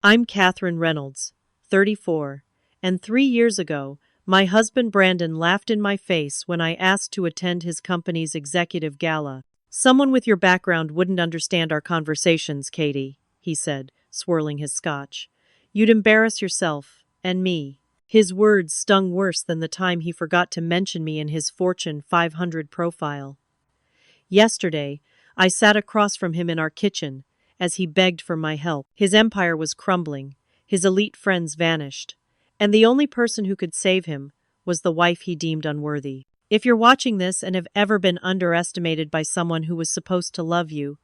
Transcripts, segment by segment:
I'm Katherine Reynolds, 34, and 3 years ago, my husband Brandon laughed in my face when I asked to attend his company's executive gala. Someone with your background wouldn't understand our conversations, Katie, he said, swirling his scotch. You'd embarrass yourself, and me. His words stung worse than the time he forgot to mention me in his Fortune 500 profile. Yesterday, I sat across from him in our kitchen as he begged for my help. His empire was crumbling, his elite friends vanished, and the only person who could save him was the wife he deemed unworthy. If you're watching this and have ever been underestimated by someone who was supposed to love you,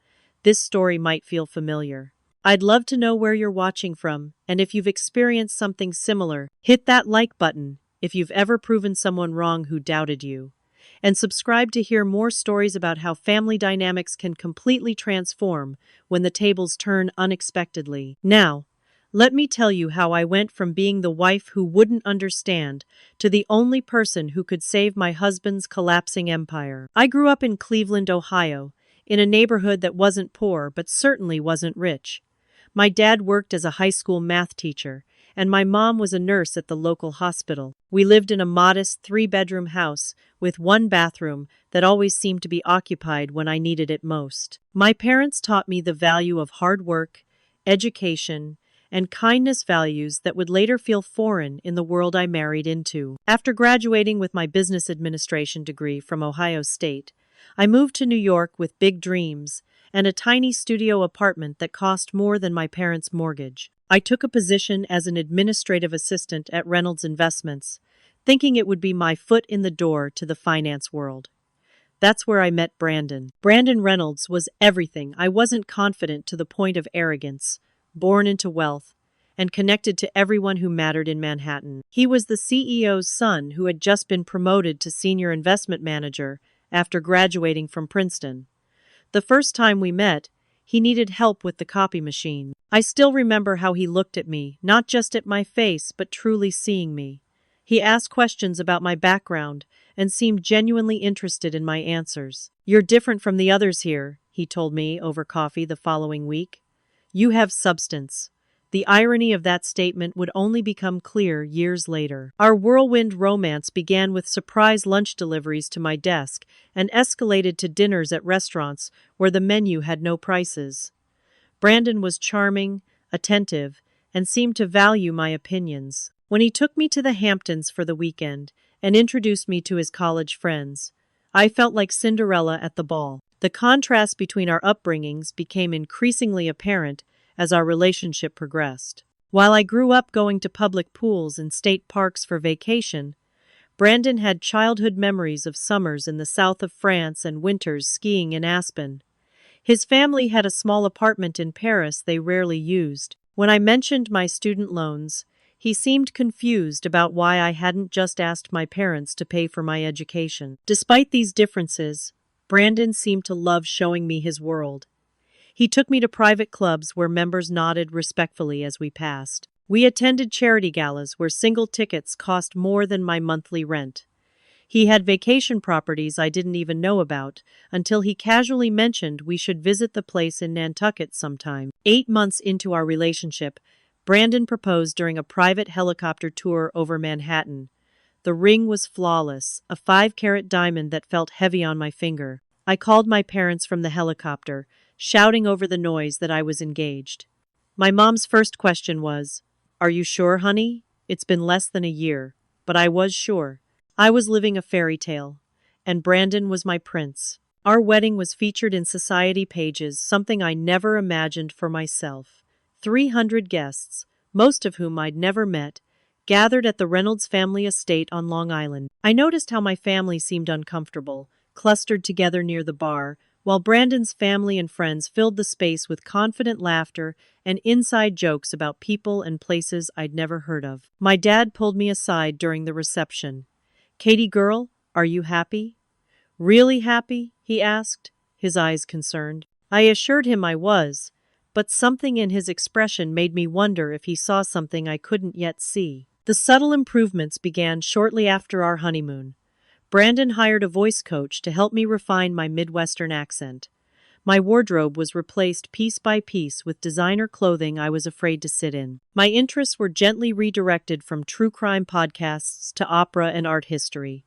this story might feel familiar. I'd love to know where you're watching from, and if you've experienced something similar, hit that like button if you've ever proven someone wrong who doubted you. And subscribe to hear more stories about how family dynamics can completely transform when the tables turn unexpectedly. Now, let me tell you how I went from being the wife who wouldn't understand to the only person who could save my husband's collapsing empire. I grew up in Cleveland, Ohio, in a neighborhood that wasn't poor but certainly wasn't rich. My dad worked as a high school math teacher, and my mom was a nurse at the local hospital. We lived in a modest 3-bedroom house with one bathroom that always seemed to be occupied when I needed it most. My parents taught me the value of hard work, education, and kindness, values that would later feel foreign in the world I married into. After graduating with my business administration degree from Ohio State, I moved to New York with big dreams and a tiny studio apartment that cost more than my parents' mortgage. I took a position as an administrative assistant at Reynolds Investments, thinking it would be my foot in the door to the finance world. That's where I met Brandon. Brandon Reynolds was everything I wasn't confident to the point of arrogance, born into wealth, and connected to everyone who mattered in Manhattan. He was the CEO's son who had just been promoted to senior investment manager after graduating from Princeton. The first time we met, he needed help with the copy machine. I still remember how he looked at me, not just at my face, but truly seeing me. He asked questions about my background and seemed genuinely interested in my answers. You're different from the others here, he told me over coffee the following week. You have substance. The irony of that statement would only become clear years later. Our whirlwind romance began with surprise lunch deliveries to my desk and escalated to dinners at restaurants where the menu had no prices. Brandon was charming, attentive, and seemed to value my opinions. When he took me to the Hamptons for the weekend and introduced me to his college friends, I felt like Cinderella at the ball. The contrast between our upbringings became increasingly apparent as our relationship progressed. While I grew up going to public pools and state parks for vacation, Brandon had childhood memories of summers in the south of France and winters skiing in Aspen. His family had a small apartment in Paris they rarely used. When I mentioned my student loans, he seemed confused about why I hadn't just asked my parents to pay for my education. Despite these differences, Brandon seemed to love showing me his world. He took me to private clubs where members nodded respectfully as we passed. We attended charity galas where single tickets cost more than my monthly rent. He had vacation properties I didn't even know about until he casually mentioned we should visit the place in Nantucket sometime. 8 months into our relationship, Brandon proposed during a private helicopter tour over Manhattan. The ring was flawless, a 5-carat diamond that felt heavy on my finger. I called my parents from the helicopter, shouting over the noise that I was engaged. My mom's first question was, "Are you sure, honey? It's been less than a year." But I was sure. I was living a fairy tale, and Brandon was my prince. Our wedding was featured in society pages, something I never imagined for myself. 300 guests, most of whom I'd never met, gathered at the Reynolds family estate on Long Island. I noticed how my family seemed uncomfortable, clustered together near the bar, while Brandon's family and friends filled the space with confident laughter and inside jokes about people and places I'd never heard of. My dad pulled me aside during the reception. "Katie girl, are you happy?" "Really happy?" he asked, his eyes concerned. I assured him I was, but something in his expression made me wonder if he saw something I couldn't yet see. The subtle improvements began shortly after our honeymoon. Brandon hired a voice coach to help me refine my Midwestern accent. My wardrobe was replaced piece by piece with designer clothing I was afraid to sit in. My interests were gently redirected from true crime podcasts to opera and art history.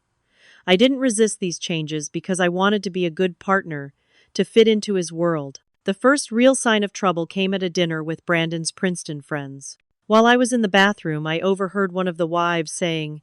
I didn't resist these changes because I wanted to be a good partner, to fit into his world. The first real sign of trouble came at a dinner with Brandon's Princeton friends. While I was in the bathroom, I overheard one of the wives saying,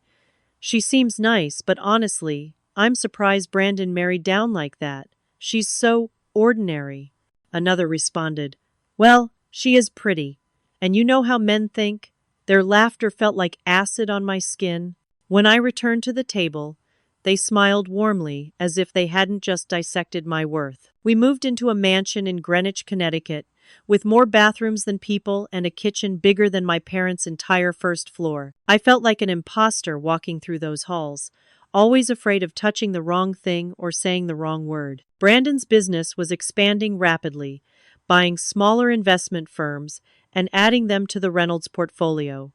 "She seems nice, but honestly, I'm surprised Brandon married down like that. She's so ordinary." Another responded, "Well, she is pretty. And you know how men think?" Their laughter felt like acid on my skin. When I returned to the table, they smiled warmly, as if they hadn't just dissected my worth. We moved into a mansion in Greenwich, Connecticut, with more bathrooms than people and a kitchen bigger than my parents' entire first floor. I felt like an imposter walking through those halls, always afraid of touching the wrong thing or saying the wrong word. Brandon's business was expanding rapidly, buying smaller investment firms and adding them to the Reynolds portfolio.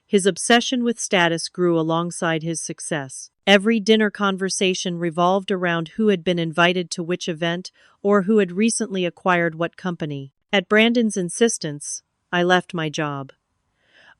His obsession with status grew alongside his success. Every dinner conversation revolved around who had been invited to which event or who had recently acquired what company. At Brandon's insistence, I left my job.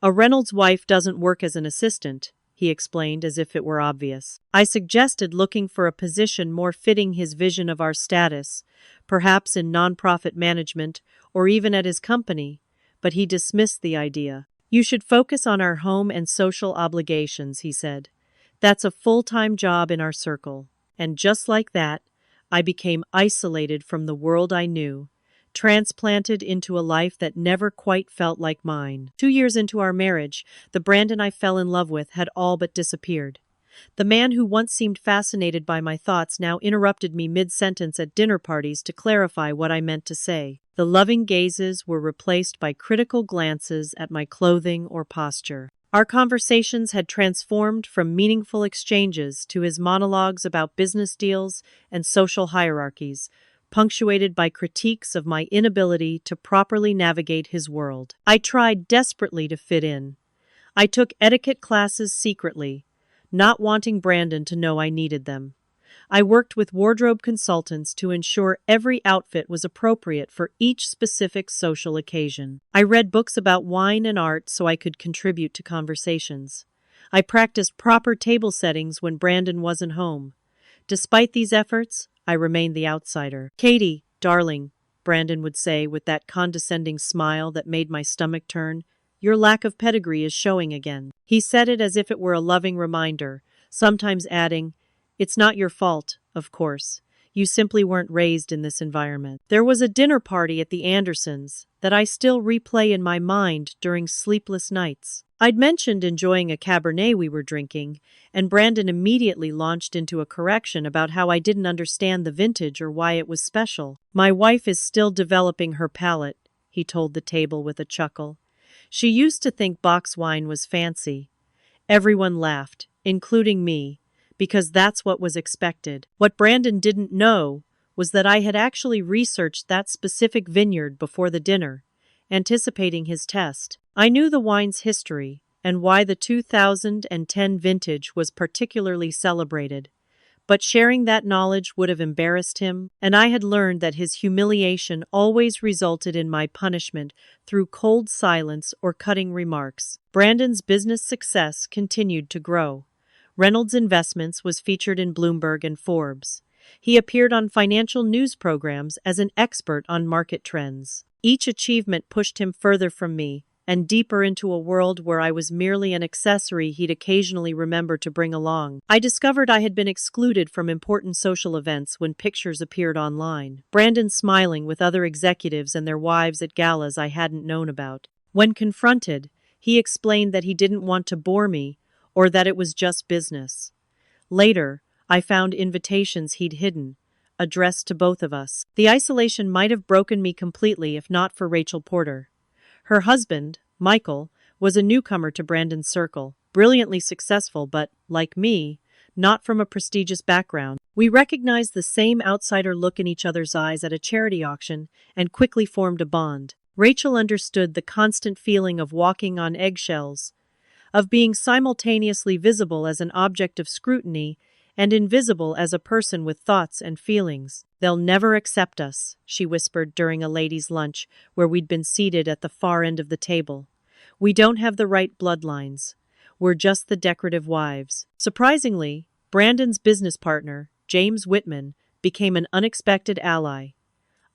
"A Reynolds wife doesn't work as an assistant," he explained as if it were obvious. I suggested looking for a position more fitting his vision of our status, perhaps in nonprofit management or even at his company, but he dismissed the idea. "You should focus on our home and social obligations," he said. "That's a full-time job in our circle." And just like that, I became isolated from the world I knew, transplanted into a life that never quite felt like mine. 2 years into our marriage, the Brandon I fell in love with had all but disappeared. The man who once seemed fascinated by my thoughts now interrupted me mid-sentence at dinner parties to clarify what I meant to say. The loving gazes were replaced by critical glances at my clothing or posture. Our conversations had transformed from meaningful exchanges to his monologues about business deals and social hierarchies, punctuated by critiques of my inability to properly navigate his world. I tried desperately to fit in. I took etiquette classes secretly, not wanting Brandon to know I needed them. I worked with wardrobe consultants to ensure every outfit was appropriate for each specific social occasion. I read books about wine and art so I could contribute to conversations. I practiced proper table settings when Brandon wasn't home. Despite these efforts, I remained the outsider. "Katie, darling," Brandon would say with that condescending smile that made my stomach turn, "your lack of pedigree is showing again." He said it as if it were a loving reminder, sometimes adding, "It's not your fault, of course. You simply weren't raised in this environment." There was a dinner party at the Andersons that I still replay in my mind during sleepless nights. I'd mentioned enjoying a Cabernet we were drinking, and Brandon immediately launched into a correction about how I didn't understand the vintage or why it was special. "My wife is still developing her palate," he told the table with a chuckle. "She used to think box wine was fancy." Everyone laughed, including me, because that's what was expected. What Brandon didn't know was that I had actually researched that specific vineyard before the dinner, anticipating his test. I knew the wine's history and why the 2010 vintage was particularly celebrated, but sharing that knowledge would have embarrassed him, and I had learned that his humiliation always resulted in my punishment through cold silence or cutting remarks. Brandon's business success continued to grow. Reynolds Investments was featured in Bloomberg and Forbes. He appeared on financial news programs as an expert on market trends. Each achievement pushed him further from me and deeper into a world where I was merely an accessory he'd occasionally remember to bring along. I discovered I had been excluded from important social events when pictures appeared online. Brandon smiling with other executives and their wives at galas I hadn't known about. When confronted, he explained that he didn't want to bore me, or that it was just business. Later, I found invitations he'd hidden, addressed to both of us. The isolation might have broken me completely if not for Rachel Porter. Her husband, Michael, was a newcomer to Brandon's circle, brilliantly successful but, like me, not from a prestigious background. We recognized the same outsider look in each other's eyes at a charity auction and quickly formed a bond. Rachel understood the constant feeling of walking on eggshells, of being simultaneously visible as an object of scrutiny and invisible as a person with thoughts and feelings. They'll never accept us, she whispered during a ladies' lunch where we'd been seated at the far end of the table. We don't have the right bloodlines. We're just the decorative wives. Surprisingly, Brandon's business partner, James Whitman, became an unexpected ally.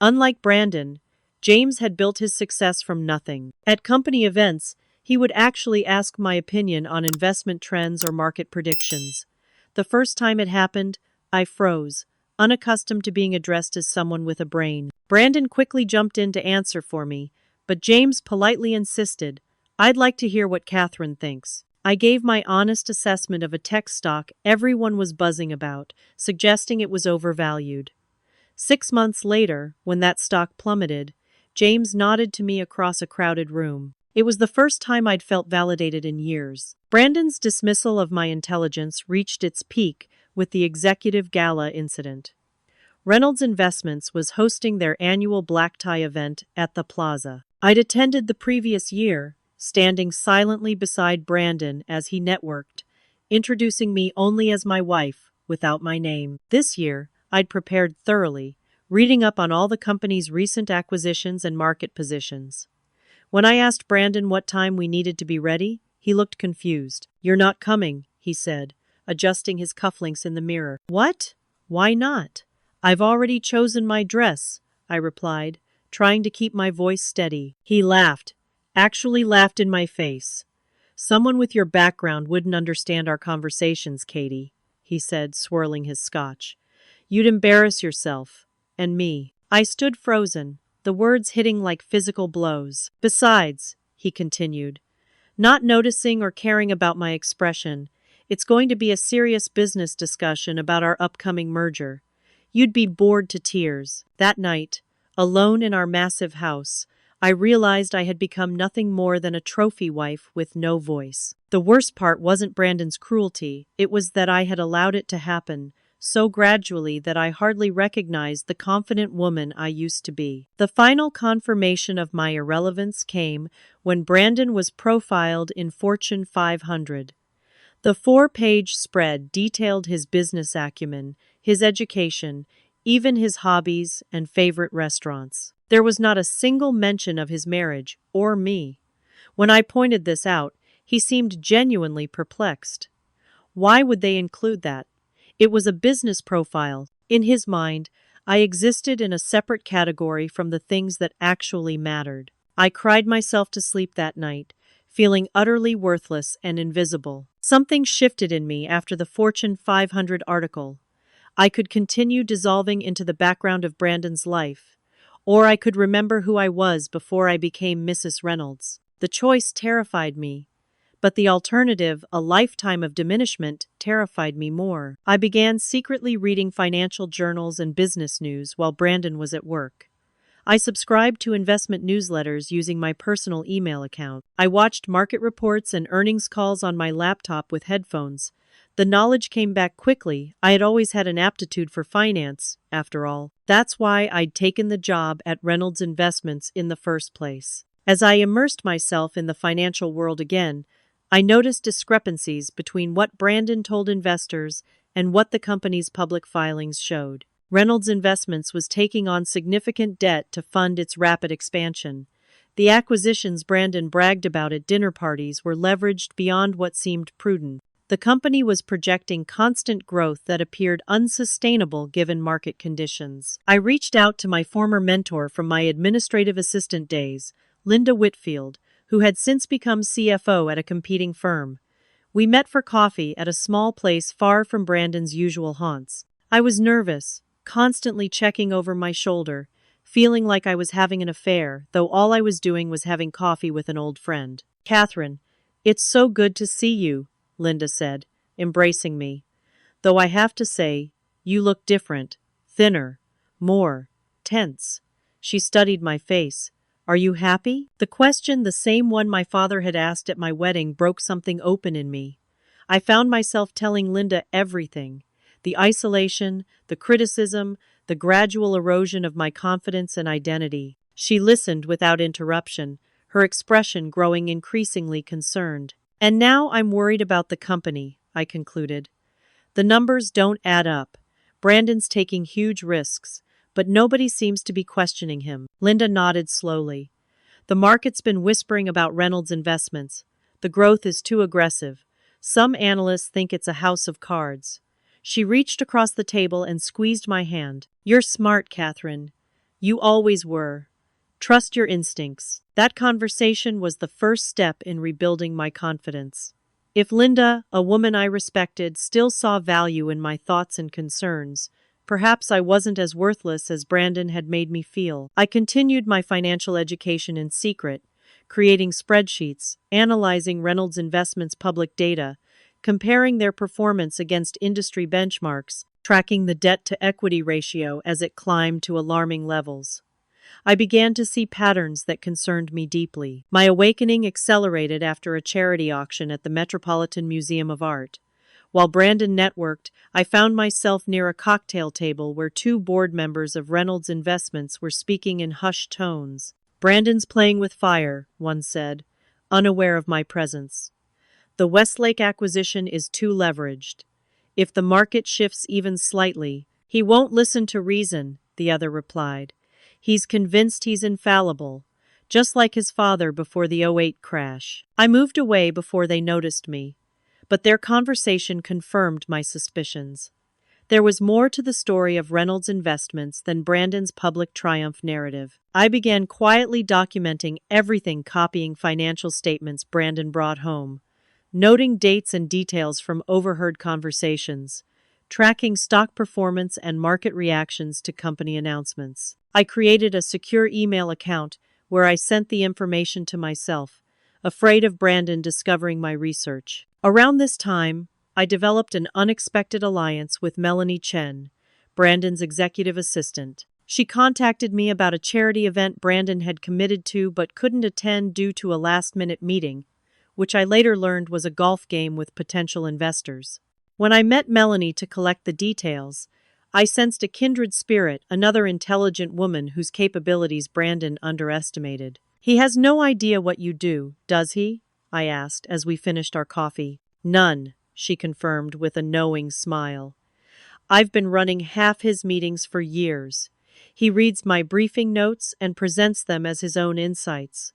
Unlike Brandon, James had built his success from nothing. At company events, he would actually ask my opinion on investment trends or market predictions. The first time it happened, I froze, unaccustomed to being addressed as someone with a brain. Brandon quickly jumped in to answer for me, but James politely insisted, "I'd like to hear what Catherine thinks." I gave my honest assessment of a tech stock everyone was buzzing about, suggesting it was overvalued. 6 months later, when that stock plummeted, James nodded to me across a crowded room. It was the first time I'd felt validated in years. Brandon's dismissal of my intelligence reached its peak with the executive gala incident. Reynolds Investments was hosting their annual black tie event at the Plaza. I'd attended the previous year, standing silently beside Brandon as he networked, introducing me only as my wife, without my name. This year, I'd prepared thoroughly, reading up on all the company's recent acquisitions and market positions. When I asked Brandon what time we needed to be ready, he looked confused. "You're not coming," he said, adjusting his cufflinks in the mirror. "What? Why not?" "I've already chosen my dress," I replied, trying to keep my voice steady. He laughed, actually laughed in my face. "Someone with your background wouldn't understand our conversations, Katie," he said, swirling his scotch. "You'd embarrass yourself. And me." I stood frozen, the words hitting like physical blows. "Besides," he continued, not noticing or caring about my expression, "it's going to be a serious business discussion about our upcoming merger. You'd be bored to tears." That night, alone in our massive house, I realized I had become nothing more than a trophy wife with no voice. The worst part wasn't Brandon's cruelty, it was that I had allowed it to happen, so gradually that I hardly recognized the confident woman I used to be. The final confirmation of my irrelevance came when Brandon was profiled in Fortune 500. The 4-page spread detailed his business acumen, his education, even his hobbies and favorite restaurants. There was not a single mention of his marriage or me. When I pointed this out, he seemed genuinely perplexed. Why would they include that? It was a business profile. In his mind, I existed in a separate category from the things that actually mattered. I cried myself to sleep that night, feeling utterly worthless and invisible. Something shifted in me after the Fortune 500 article. I could continue dissolving into the background of Brandon's life, or I could remember who I was before I became Mrs. Reynolds. The choice terrified me, but the alternative, a lifetime of diminishment, terrified me more. I began secretly reading financial journals and business news while Brandon was at work. I subscribed to investment newsletters using my personal email account. I watched market reports and earnings calls on my laptop with headphones. The knowledge came back quickly. I had always had an aptitude for finance, after all. That's why I'd taken the job at Reynolds Investments in the first place. As I immersed myself in the financial world again, I noticed discrepancies between what Brandon told investors and what the company's public filings showed. Reynolds Investments was taking on significant debt to fund its rapid expansion. The acquisitions Brandon bragged about at dinner parties were leveraged beyond what seemed prudent. The company was projecting constant growth that appeared unsustainable given market conditions. I reached out to my former mentor from my administrative assistant days, Linda Whitfield, who had since become CFO at a competing firm. We met for coffee at a small place far from Brandon's usual haunts. I was nervous, constantly checking over my shoulder, feeling like I was having an affair, though all I was doing was having coffee with an old friend. "Catherine, it's so good to see you," Linda said, embracing me. "Though I have to say, you look different, thinner, more tense." She studied my face. "Are you happy?" The question, the same one my father had asked at my wedding, broke something open in me. I found myself telling Linda everything. The isolation, the criticism, the gradual erosion of my confidence and identity. She listened without interruption, her expression growing increasingly concerned. "And now I'm worried about the company," I concluded. The numbers don't add up. Brandon's taking huge risks, but nobody seems to be questioning him. Linda nodded slowly. The market's been whispering about Reynolds' investments. The growth is too aggressive. Some analysts think it's a house of cards. She reached across the table and squeezed my hand. You're smart, Catherine. You always were. Trust your instincts. That conversation was the first step in rebuilding my confidence. If Linda, a woman I respected, still saw value in my thoughts and concerns, perhaps I wasn't as worthless as Brandon had made me feel. I continued my financial education in secret, creating spreadsheets, analyzing Reynolds Investments' public data, comparing their performance against industry benchmarks, tracking the debt-to-equity ratio as it climbed to alarming levels. I began to see patterns that concerned me deeply. My awakening accelerated after a charity auction at the Metropolitan Museum of Art. While Brandon networked, I found myself near a cocktail table where two board members of Reynolds Investments were speaking in hushed tones. Brandon's playing with fire, one said, unaware of my presence. The Westlake acquisition is too leveraged. If the market shifts even slightly, he won't listen to reason, the other replied. He's convinced he's infallible, just like his father before the '08 crash. I moved away before they noticed me, but their conversation confirmed my suspicions. There was more to the story of Reynolds Investments than Brandon's public triumph narrative. I began quietly documenting everything, copying financial statements Brandon brought home, noting dates and details from overheard conversations, tracking stock performance and market reactions to company announcements. I created a secure email account where I sent the information to myself, afraid of Brandon discovering my research. Around this time, I developed an unexpected alliance with Melanie Chen, Brandon's executive assistant. She contacted me about a charity event Brandon had committed to but couldn't attend due to a last-minute meeting, which I later learned was a golf game with potential investors. When I met Melanie to collect the details, I sensed a kindred spirit, another intelligent woman whose capabilities Brandon underestimated. He has no idea what you do, does he? I asked as we finished our coffee. None, she confirmed with a knowing smile. I've been running half his meetings for years. He reads my briefing notes and presents them as his own insights.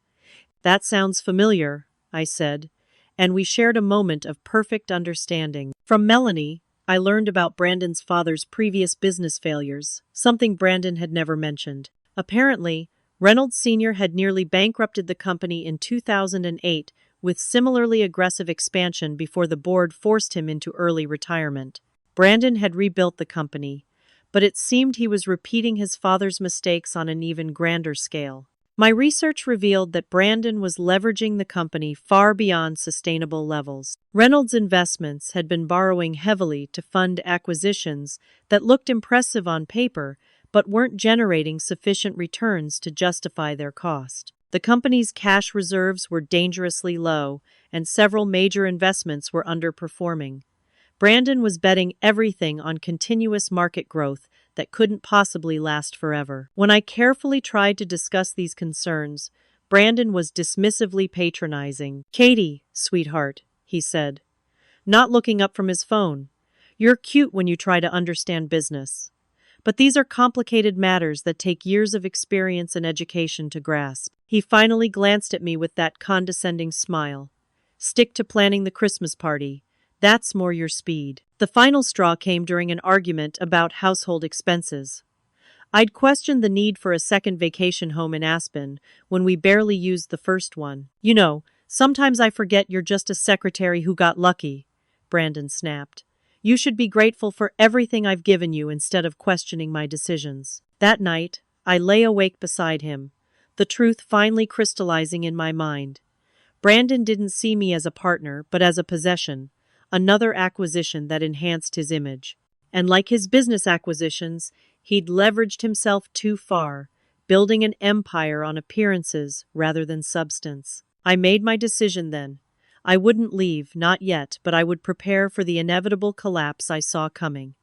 That sounds familiar, I said, and we shared a moment of perfect understanding. From Melanie, I learned about Brandon's father's previous business failures, something Brandon had never mentioned. Apparently, Reynolds Sr. had nearly bankrupted the company in 2008 with similarly aggressive expansion before the board forced him into early retirement. Brandon had rebuilt the company, but it seemed he was repeating his father's mistakes on an even grander scale. My research revealed that Brandon was leveraging the company far beyond sustainable levels. Reynolds Investments had been borrowing heavily to fund acquisitions that looked impressive on paper but weren't generating sufficient returns to justify their cost. The company's cash reserves were dangerously low, and several major investments were underperforming. Brandon was betting everything on continuous market growth that couldn't possibly last forever. When I carefully tried to discuss these concerns, Brandon was dismissively patronizing. Katie, sweetheart, he said, not looking up from his phone. You're cute when you try to understand business. But these are complicated matters that take years of experience and education to grasp. He finally glanced at me with that condescending smile. Stick to planning the Christmas party. That's more your speed. The final straw came during an argument about household expenses. I'd questioned the need for a second vacation home in Aspen when we barely used the first one. You know, sometimes I forget you're just a secretary who got lucky, Brandon snapped. You should be grateful for everything I've given you instead of questioning my decisions. That night, I lay awake beside him, the truth finally crystallizing in my mind. Brandon didn't see me as a partner, but as a possession, another acquisition that enhanced his image. And like his business acquisitions, he'd leveraged himself too far, building an empire on appearances rather than substance. I made my decision then. I wouldn't leave, not yet, but I would prepare for the inevitable collapse I saw coming.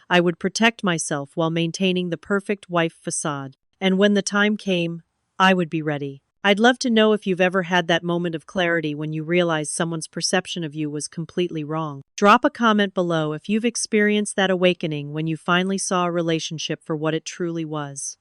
I would protect myself while maintaining the perfect wife facade. And when the time came, I would be ready. I'd love to know if you've ever had that moment of clarity when you realize someone's perception of you was completely wrong. Drop a comment below if you've experienced that awakening when you finally saw a relationship for what it truly was.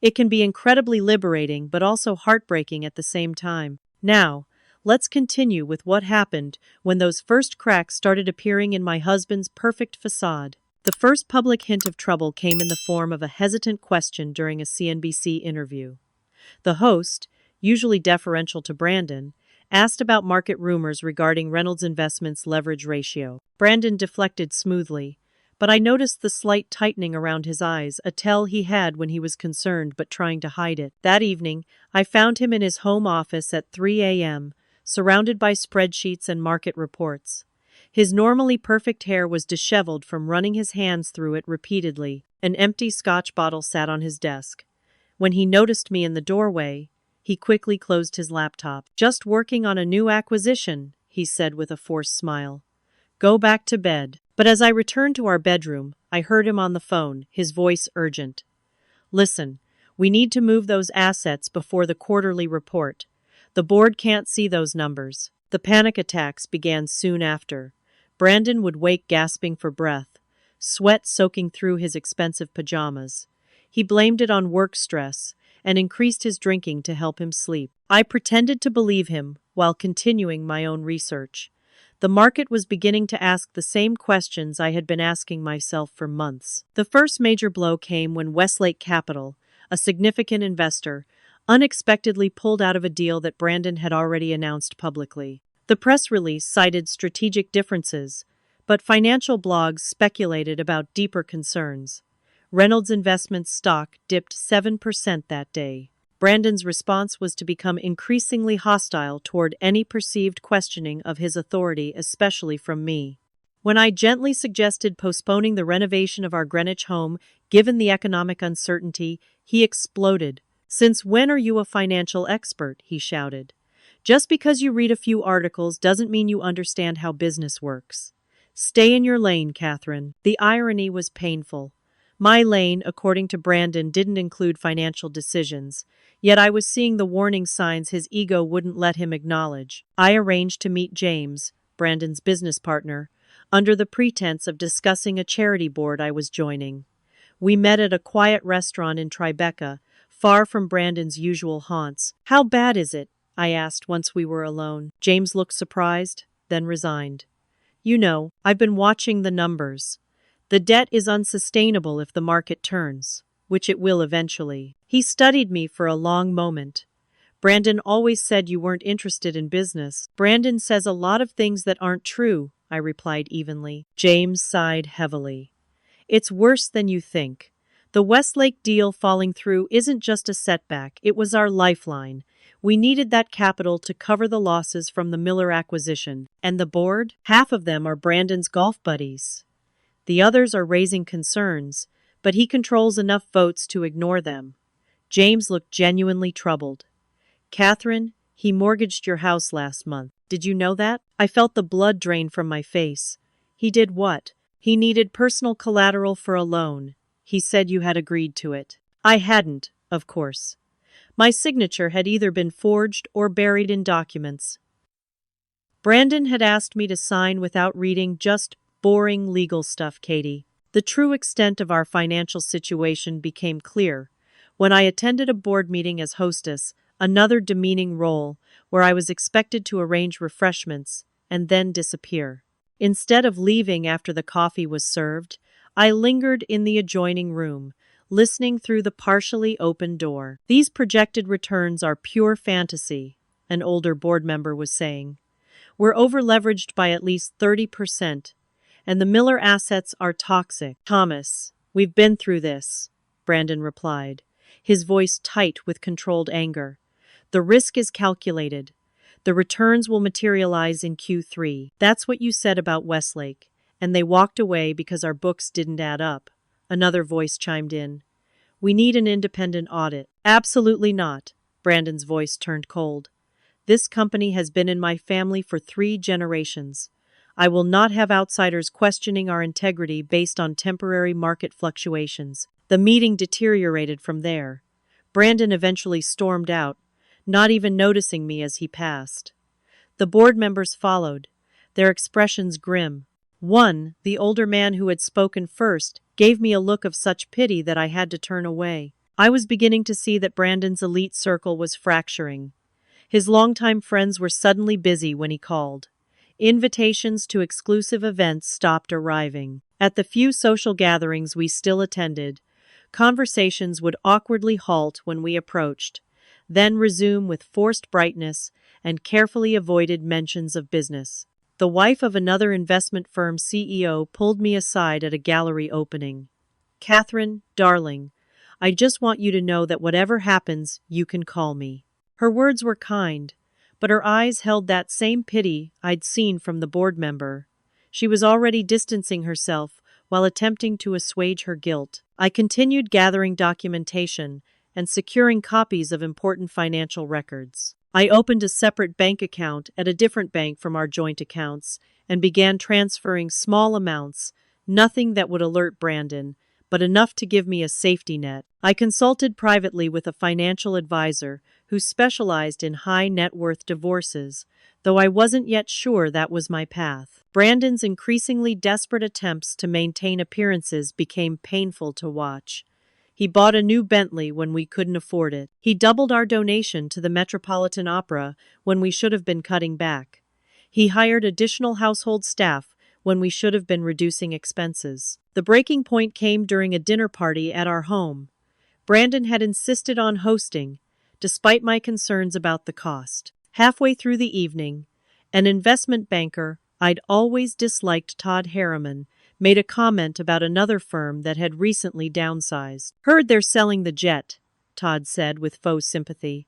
It can be incredibly liberating, but also heartbreaking at the same time. Now, let's continue with what happened when those first cracks started appearing in my husband's perfect facade. The first public hint of trouble came in the form of a hesitant question during a CNBC interview. The host, usually deferential to Brandon, asked about market rumors regarding Reynolds Investments' leverage ratio. Brandon deflected smoothly, but I noticed the slight tightening around his eyes, a tell he had when he was concerned but trying to hide it. That evening, I found him in his home office at 3 a.m., surrounded by spreadsheets and market reports. His normally perfect hair was disheveled from running his hands through it repeatedly. An empty Scotch bottle sat on his desk. When he noticed me in the doorway, he quickly closed his laptop. "Just working on a new acquisition," he said with a forced smile. "Go back to bed." But as I returned to our bedroom, I heard him on the phone, his voice urgent. "Listen, we need to move those assets before the quarterly report. The board can't see those numbers." The panic attacks began soon after. Brandon would wake gasping for breath, sweat soaking through his expensive pajamas. He blamed it on work stress and increased his drinking to help him sleep. I pretended to believe him while continuing my own research. The market was beginning to ask the same questions I had been asking myself for months. The first major blow came when Westlake Capital, a significant investor, unexpectedly pulled out of a deal that Brandon had already announced publicly. The press release cited strategic differences, but financial blogs speculated about deeper concerns. Reynolds Investments stock dipped 7% that day. Brandon's response was to become increasingly hostile toward any perceived questioning of his authority, especially from me. When I gently suggested postponing the renovation of our Greenwich home, given the economic uncertainty, he exploded. "Since when are you a financial expert?" he shouted. "Just because you read a few articles doesn't mean you understand how business works. Stay in your lane, Catherine." The irony was painful. My lane, according to Brandon, didn't include financial decisions, yet I was seeing the warning signs his ego wouldn't let him acknowledge. I arranged to meet James, Brandon's business partner, under the pretense of discussing a charity board I was joining. We met at a quiet restaurant in Tribeca, far from Brandon's usual haunts. "How bad is it?" I asked once we were alone. James looked surprised, then resigned. "You know, I've been watching the numbers. The debt is unsustainable if the market turns, which it will eventually." He studied me for a long moment. "Brandon always said you weren't interested in business." "Brandon says a lot of things that aren't true," I replied evenly. James sighed heavily. "It's worse than you think. The Westlake deal falling through isn't just a setback, it was our lifeline. We needed that capital to cover the losses from the Miller acquisition. And the board? Half of them are Brandon's golf buddies. The others are raising concerns, but he controls enough votes to ignore them." James looked genuinely troubled. "Catherine, he mortgaged your house last month. Did you know that?" I felt the blood drain from my face. "He did what?" "He needed personal collateral for a loan. He said you had agreed to it." I hadn't, of course. My signature had either been forged or buried in documents. Brandon had asked me to sign without reading, just boring legal stuff, Katie. The true extent of our financial situation became clear when I attended a board meeting as hostess, another demeaning role where I was expected to arrange refreshments and then disappear. Instead of leaving after the coffee was served, I lingered in the adjoining room, listening through the partially open door. "These projected returns are pure fantasy," an older board member was saying. "We're overleveraged by at least 30%. And the Miller assets are toxic." "Thomas, we've been through this," Brandon replied, his voice tight with controlled anger. "The risk is calculated. The returns will materialize in Q3. That's what you said about Westlake, and they walked away because our books didn't add up." Another voice chimed in. "We need an independent audit." "Absolutely not." Brandon's voice turned cold. "This company has been in my family for 3 generations. I will not have outsiders questioning our integrity based on temporary market fluctuations." The meeting deteriorated from there. Brandon eventually stormed out, not even noticing me as he passed. The board members followed, their expressions grim. One, the older man who had spoken first, gave me a look of such pity that I had to turn away. I was beginning to see that Brandon's elite circle was fracturing. His longtime friends were suddenly busy when he called. Invitations to exclusive events stopped arriving. At the few social gatherings we still attended, conversations would awkwardly halt when we approached, then resume with forced brightness and carefully avoided mentions of business. The wife of another investment firm CEO pulled me aside at a gallery opening. "Catherine, darling, I just want you to know that whatever happens, you can call me." Her words were kind, but her eyes held that same pity I'd seen from the board member. She was already distancing herself while attempting to assuage her guilt. I continued gathering documentation and securing copies of important financial records. I opened a separate bank account at a different bank from our joint accounts and began transferring small amounts, nothing that would alert Brandon, but enough to give me a safety net. I consulted privately with a financial advisor who specialized in high net worth divorces, though I wasn't yet sure that was my path. Brandon's increasingly desperate attempts to maintain appearances became painful to watch. He bought a new Bentley when we couldn't afford it. He doubled our donation to the Metropolitan Opera when we should have been cutting back. He hired additional household staff when we should have been reducing expenses. The breaking point came during a dinner party at our home. Brandon had insisted on hosting, despite my concerns about the cost. Halfway through the evening, an investment banker I'd always disliked, Todd Harriman, made a comment about another firm that had recently downsized. "Heard they're selling the jet," Todd said with faux sympathy.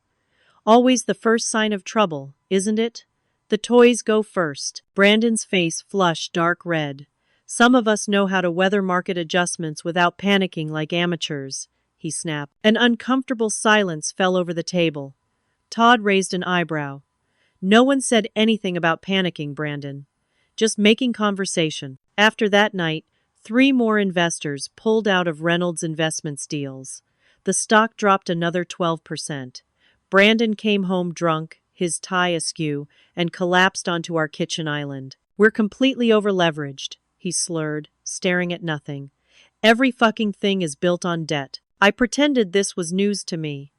"Always the first sign of trouble, isn't it? The toys go first." Brandon's face flushed dark red. "Some of us know how to weather market adjustments without panicking like amateurs," he snapped. An uncomfortable silence fell over the table. Todd raised an eyebrow. "No one said anything about panicking, Brandon. Just making conversation." After that night, 3 more investors pulled out of Reynolds Investments deals. The stock dropped another 12%. Brandon came home drunk, his tie askew, and collapsed onto our kitchen island. "We're completely overleveraged," he slurred, staring at nothing. "Every fucking thing is built on debt." I pretended this was news to me.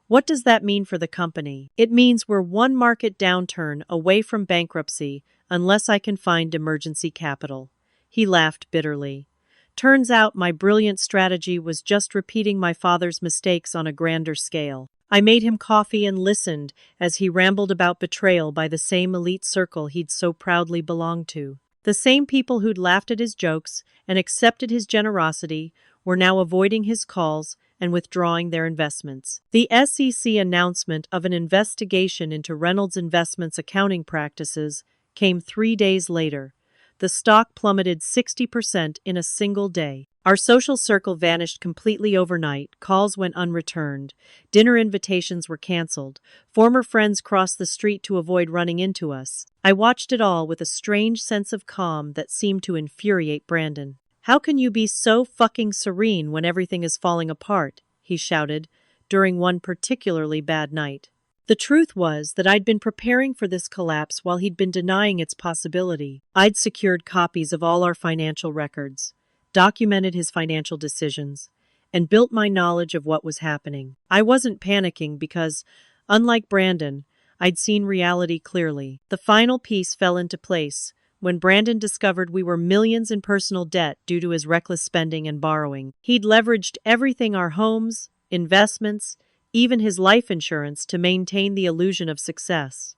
"What does that mean for the company?" "It means we're one market downturn away from bankruptcy unless I can find emergency capital." He laughed bitterly. "Turns out my brilliant strategy was just repeating my father's mistakes on a grander scale." I made him coffee and listened as he rambled about betrayal by the same elite circle he'd so proudly belonged to. The same people who'd laughed at his jokes and accepted his generosity were now avoiding his calls and withdrawing their investments. The SEC announcement of an investigation into Reynolds Investments accounting practices came 3 days later. The stock plummeted 60% in a single day. Our social circle vanished completely overnight, calls went unreturned, dinner invitations were canceled, former friends crossed the street to avoid running into us. I watched it all with a strange sense of calm that seemed to infuriate Brandon. "How can you be so fucking serene when everything is falling apart?" he shouted, during one particularly bad night. The truth was that I'd been preparing for this collapse while he'd been denying its possibility. I'd secured copies of all our financial records, documented his financial decisions, and built my knowledge of what was happening. I wasn't panicking because, unlike Brandon, I'd seen reality clearly. The final piece fell into place when Brandon discovered we were millions in personal debt due to his reckless spending and borrowing. He'd leveraged everything, our homes, investments, even his life insurance, to maintain the illusion of success.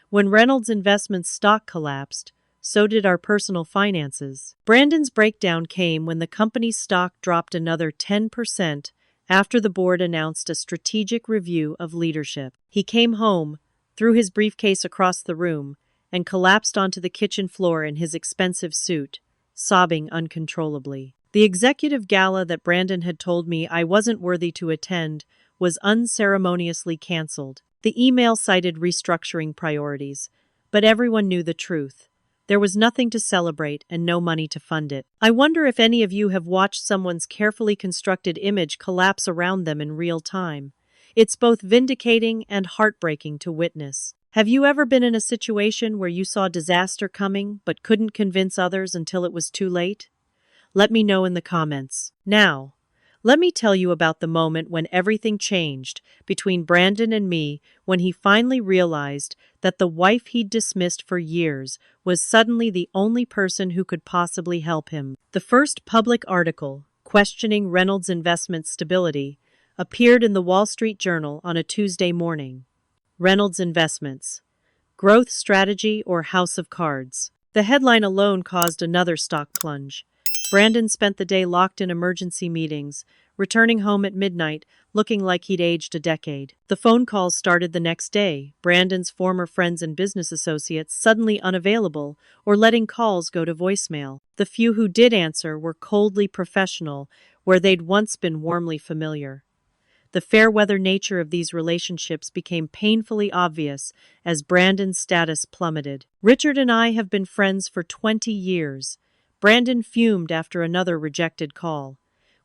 When Reynolds Investments stock collapsed, so did our personal finances. Brandon's breakdown came when the company's stock dropped another 10% after the board announced a strategic review of leadership. He came home, threw his briefcase across the room, and collapsed onto the kitchen floor in his expensive suit, sobbing uncontrollably. The executive gala that Brandon had told me I wasn't worthy to attend was unceremoniously canceled. The email cited restructuring priorities, but everyone knew the truth. There was nothing to celebrate and no money to fund it. I wonder if any of you have watched someone's carefully constructed image collapse around them in real time. It's both vindicating and heartbreaking to witness. Have you ever been in a situation where you saw disaster coming but couldn't convince others until it was too late? Let me know in the comments. Now, let me tell you about the moment when everything changed between Brandon and me when he finally realized that the wife he'd dismissed for years was suddenly the only person who could possibly help him. The first public article, questioning Reynolds' investment stability, appeared in the Wall Street Journal on a Tuesday morning. Reynolds Investments: Growth Strategy or House of Cards. The headline alone caused another stock plunge. Brandon spent the day locked in emergency meetings, returning home at midnight, looking like he'd aged a decade. The phone calls started the next day, Brandon's former friends and business associates suddenly unavailable or letting calls go to voicemail. The few who did answer were coldly professional, where they'd once been warmly familiar. The fair-weather nature of these relationships became painfully obvious as Brandon's status plummeted. Richard and I have been friends for 20 years. Brandon fumed after another rejected call.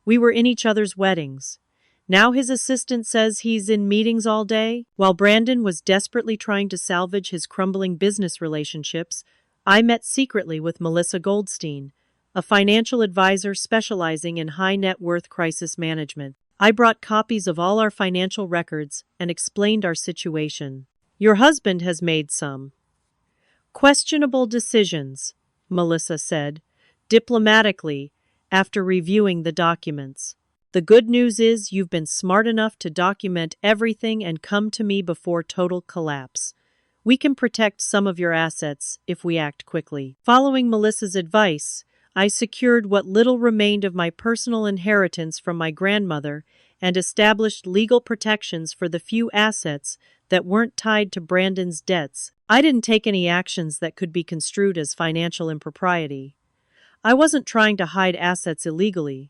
We were in each other's weddings. Now his assistant says he's in meetings all day. While Brandon was desperately trying to salvage his crumbling business relationships, I met secretly with Melissa Goldstein, a financial advisor specializing in high-net-worth crisis management. I brought copies of all our financial records and explained our situation. Your husband has made some questionable decisions, Melissa said, diplomatically, after reviewing the documents. The good news is you've been smart enough to document everything and come to me before total collapse. We can protect some of your assets if we act quickly. Following Melissa's advice, I secured what little remained of my personal inheritance from my grandmother and established legal protections for the few assets that weren't tied to Brandon's debts. I didn't take any actions that could be construed as financial impropriety. I wasn't trying to hide assets illegally,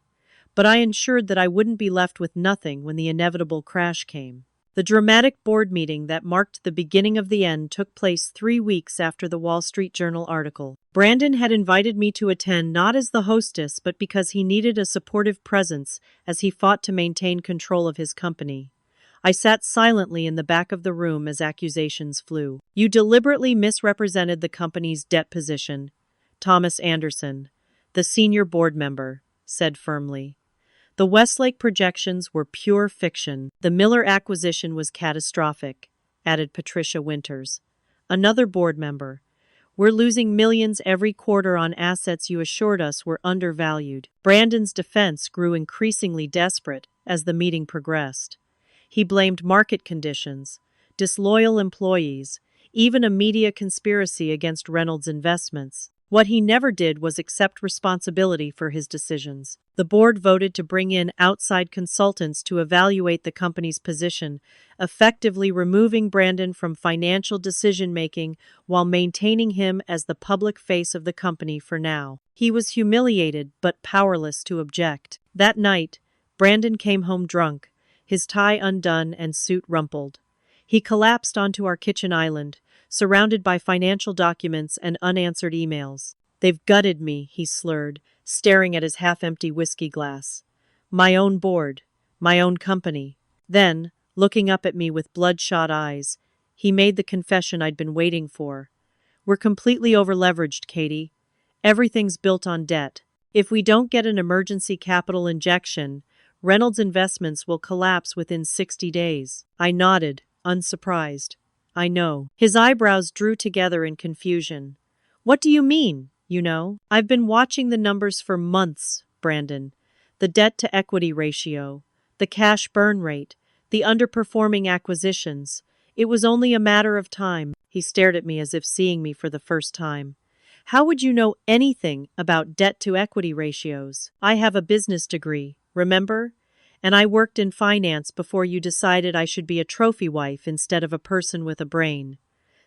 but I ensured that I wouldn't be left with nothing when the inevitable crash came. The dramatic board meeting that marked the beginning of the end took place 3 weeks after the Wall Street Journal article. Brandon had invited me to attend not as the hostess but because he needed a supportive presence as he fought to maintain control of his company. I sat silently in the back of the room as accusations flew. You deliberately misrepresented the company's debt position, Thomas Anderson, the senior board member, said firmly. The Westlake projections were pure fiction. The Miller acquisition was catastrophic, added Patricia Winters, another board member. We're losing millions every quarter on assets you assured us were undervalued. Brandon's defense grew increasingly desperate as the meeting progressed. He blamed market conditions, disloyal employees, even a media conspiracy against Reynolds' investments. What he never did was accept responsibility for his decisions. The board voted to bring in outside consultants to evaluate the company's position, effectively removing Brandon from financial decision-making while maintaining him as the public face of the company for now. He was humiliated but powerless to object. That night, Brandon came home drunk, his tie undone and suit rumpled. He collapsed onto our kitchen island, surrounded by financial documents and unanswered emails. They've gutted me, he slurred, staring at his half-empty whiskey glass. My own board, my own company. Then, looking up at me with bloodshot eyes, he made the confession I'd been waiting for. We're completely overleveraged, Katie. Everything's built on debt. If we don't get an emergency capital injection, Reynolds Investments will collapse within 60 days. I nodded, unsurprised. I know. His eyebrows drew together in confusion. What do you mean, you know? I've been watching the numbers for months, Brandon. The debt-to-equity ratio, the cash burn rate, the underperforming acquisitions. It was only a matter of time. He stared at me as if seeing me for the first time. How would you know anything about debt-to-equity ratios? I have a business degree, remember? And I worked in finance before you decided I should be a trophy wife instead of a person with a brain.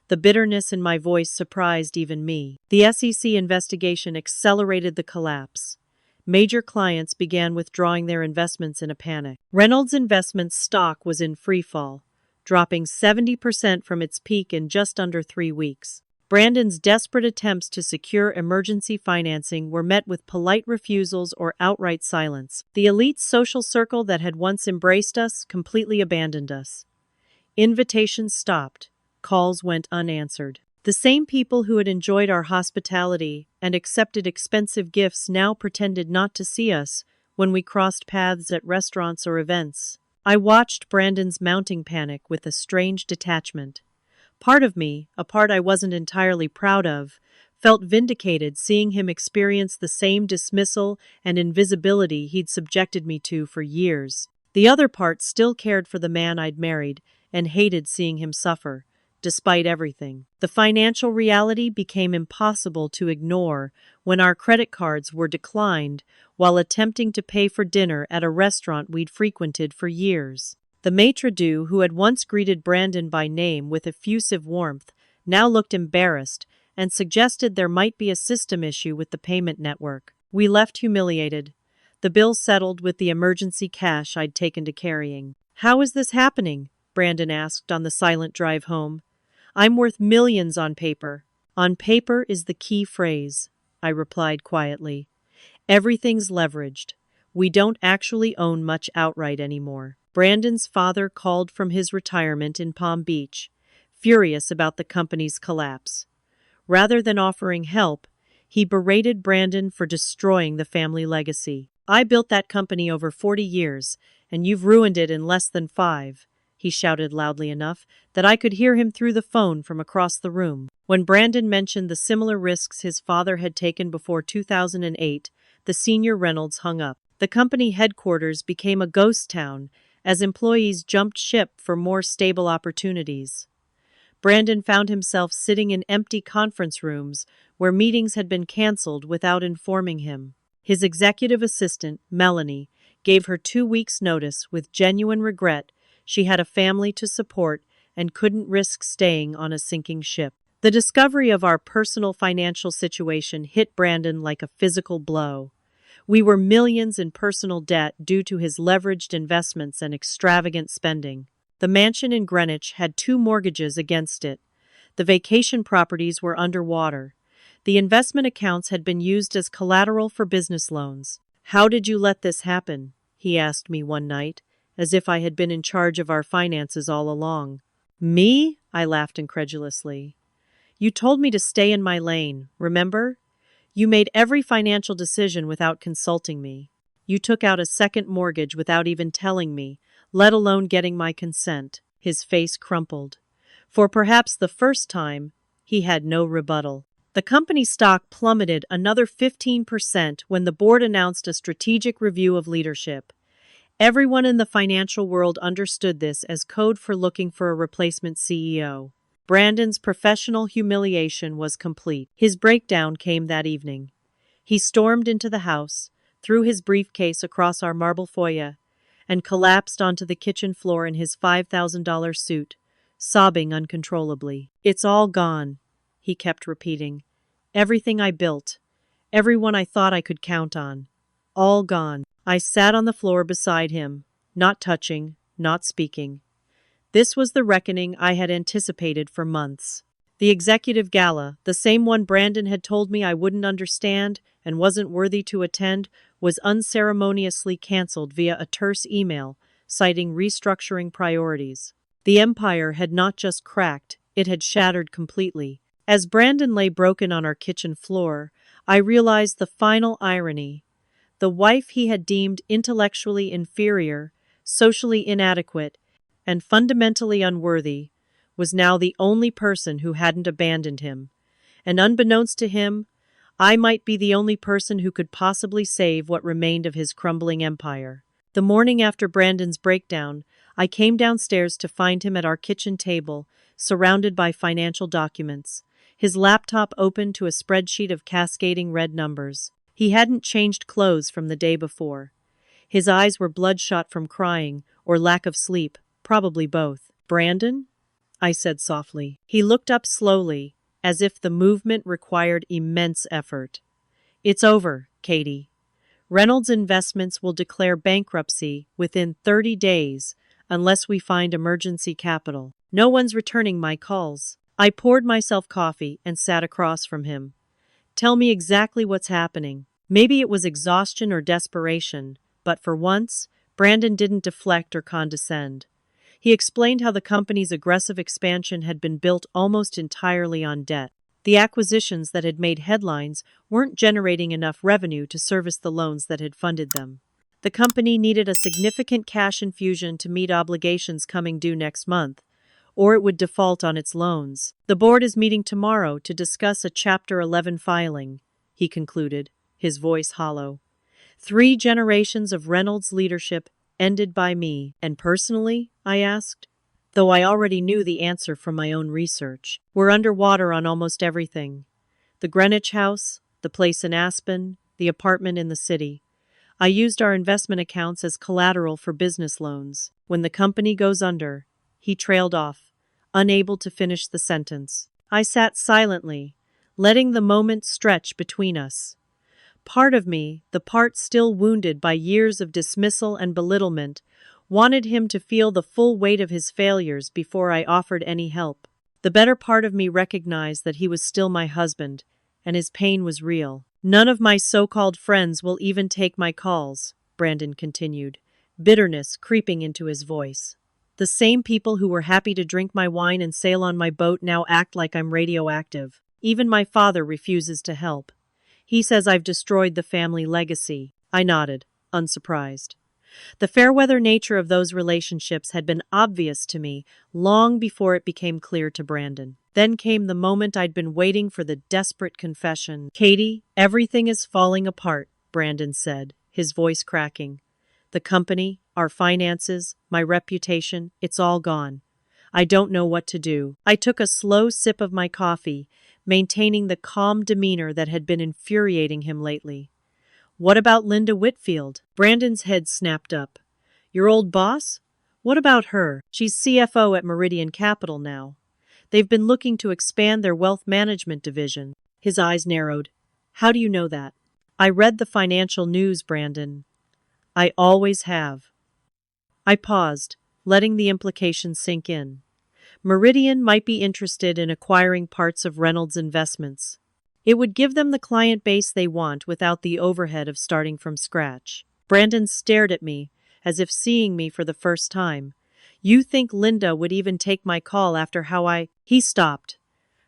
The bitterness in my voice surprised even me. The SEC investigation accelerated the collapse. Major clients began withdrawing their investments in a panic. Reynolds Investments stock was in free fall, dropping 70% from its peak in just under 3 weeks. Brandon's desperate attempts to secure emergency financing were met with polite refusals or outright silence. The elite social circle that had once embraced us completely abandoned us. Invitations stopped. Calls went unanswered. The same people who had enjoyed our hospitality and accepted expensive gifts now pretended not to see us when we crossed paths at restaurants or events. I watched Brandon's mounting panic with a strange detachment. Part of me, a part I wasn't entirely proud of, felt vindicated seeing him experience the same dismissal and invisibility he'd subjected me to for years. The other part still cared for the man I'd married and hated seeing him suffer, despite everything. The financial reality became impossible to ignore when our credit cards were declined while attempting to pay for dinner at a restaurant we'd frequented for years. The maitre d', who had once greeted Brandon by name with effusive warmth, now looked embarrassed and suggested there might be a system issue with the payment network. We left humiliated, the bill settled with the emergency cash I'd taken to carrying. "How is this happening?" Brandon asked on the silent drive home. "I'm worth millions on paper." "On paper is the key phrase," I replied quietly. "Everything's leveraged. We don't actually own much outright anymore." Brandon's father called from his retirement in Palm Beach, furious about the company's collapse. Rather than offering help, he berated Brandon for destroying the family legacy. "I built that company over 40 years, and you've ruined it in less than 5, he shouted loudly enough that I could hear him through the phone from across the room. When Brandon mentioned the similar risks his father had taken before 2008, the senior Reynolds hung up. The company headquarters became a ghost town as employees jumped ship for more stable opportunities. Brandon found himself sitting in empty conference rooms where meetings had been canceled without informing him. His executive assistant, Melanie, gave her 2 weeks' notice with genuine regret she had a family to support and couldn't risk staying on a sinking ship. The discovery of our personal financial situation hit Brandon like a physical blow. We were millions in personal debt due to his leveraged investments and extravagant spending. The mansion in Greenwich had 2 mortgages against it. The vacation properties were underwater. The investment accounts had been used as collateral for business loans. "How did you let this happen?" he asked me one night, as if I had been in charge of our finances all along. "Me?" I laughed incredulously. "You told me to stay in my lane, remember? You made every financial decision without consulting me. You took out a second mortgage without even telling me, let alone getting my consent." His face crumpled. For perhaps the first time, he had no rebuttal. The company stock plummeted another 15% when the board announced a strategic review of leadership. Everyone in the financial world understood this as code for looking for a replacement CEO. Brandon's professional humiliation was complete. His breakdown came that evening. He stormed into the house, threw his briefcase across our marble foyer, and collapsed onto the kitchen floor in his $5,000 suit, sobbing uncontrollably. "It's all gone," he kept repeating. "Everything I built, everyone I thought I could count on, all gone." I sat on the floor beside him, not touching, not speaking. This was the reckoning I had anticipated for months. The executive gala, the same one Brandon had told me I wouldn't understand and wasn't worthy to attend, was unceremoniously canceled via a terse email, citing restructuring priorities. The empire had not just cracked, it had shattered completely. As Brandon lay broken on our kitchen floor, I realized the final irony. The wife he had deemed intellectually inferior, socially inadequate, and fundamentally unworthy, was now the only person who hadn't abandoned him. And unbeknownst to him, I might be the only person who could possibly save what remained of his crumbling empire. The morning after Brandon's breakdown, I came downstairs to find him at our kitchen table, surrounded by financial documents, his laptop open to a spreadsheet of cascading red numbers. He hadn't changed clothes from the day before. His eyes were bloodshot from crying or lack of sleep, probably both. "Brandon?" I said softly. He looked up slowly, as if the movement required immense effort. "It's over, Katie. Reynolds Investments will declare bankruptcy within 30 days unless we find emergency capital. No one's returning my calls." I poured myself coffee and sat across from him. Tell me exactly what's happening. Maybe it was exhaustion or desperation, but for once, Brandon didn't deflect or condescend. He explained how the company's aggressive expansion had been built almost entirely on debt. The acquisitions that had made headlines weren't generating enough revenue to service the loans that had funded them. The company needed a significant cash infusion to meet obligations coming due next month, or it would default on its loans. The board is meeting tomorrow to discuss a Chapter 11 filing, he concluded, his voice hollow. 3 generations of Reynolds leadership ended by me, and personally, I asked, though I already knew the answer from my own research. We're underwater on almost everything. The Greenwich house, the place in Aspen, the apartment in the city. I used our investment accounts as collateral for business loans. When the company goes under, he trailed off, unable to finish the sentence. I sat silently, letting the moment stretch between us. Part of me, the part still wounded by years of dismissal and belittlement, wanted him to feel the full weight of his failures before I offered any help. The better part of me recognized that he was still my husband, and his pain was real. None of my so-called friends will even take my calls, Brandon continued, bitterness creeping into his voice. The same people who were happy to drink my wine and sail on my boat now act like I'm radioactive. Even my father refuses to help. He says I've destroyed the family legacy. I nodded, unsurprised. The fair-weather nature of those relationships had been obvious to me long before it became clear to Brandon. Then came the moment I'd been waiting for, the desperate confession. Katie, everything is falling apart, Brandon said, his voice cracking. The company, our finances, my reputation, it's all gone. I don't know what to do. I took a slow sip of my coffee, maintaining the calm demeanor that had been infuriating him lately. What about Linda Whitfield? Brandon's head snapped up. Your old boss? What about her? She's CFO at Meridian Capital now. They've been looking to expand their wealth management division. His eyes narrowed. How do you know that? I read the financial news, Brandon. I always have. I paused, letting the implication sink in. Meridian might be interested in acquiring parts of Reynolds' investments. It would give them the client base they want without the overhead of starting from scratch. Brandon stared at me, as if seeing me for the first time. You think Linda would even take my call after how He stopped,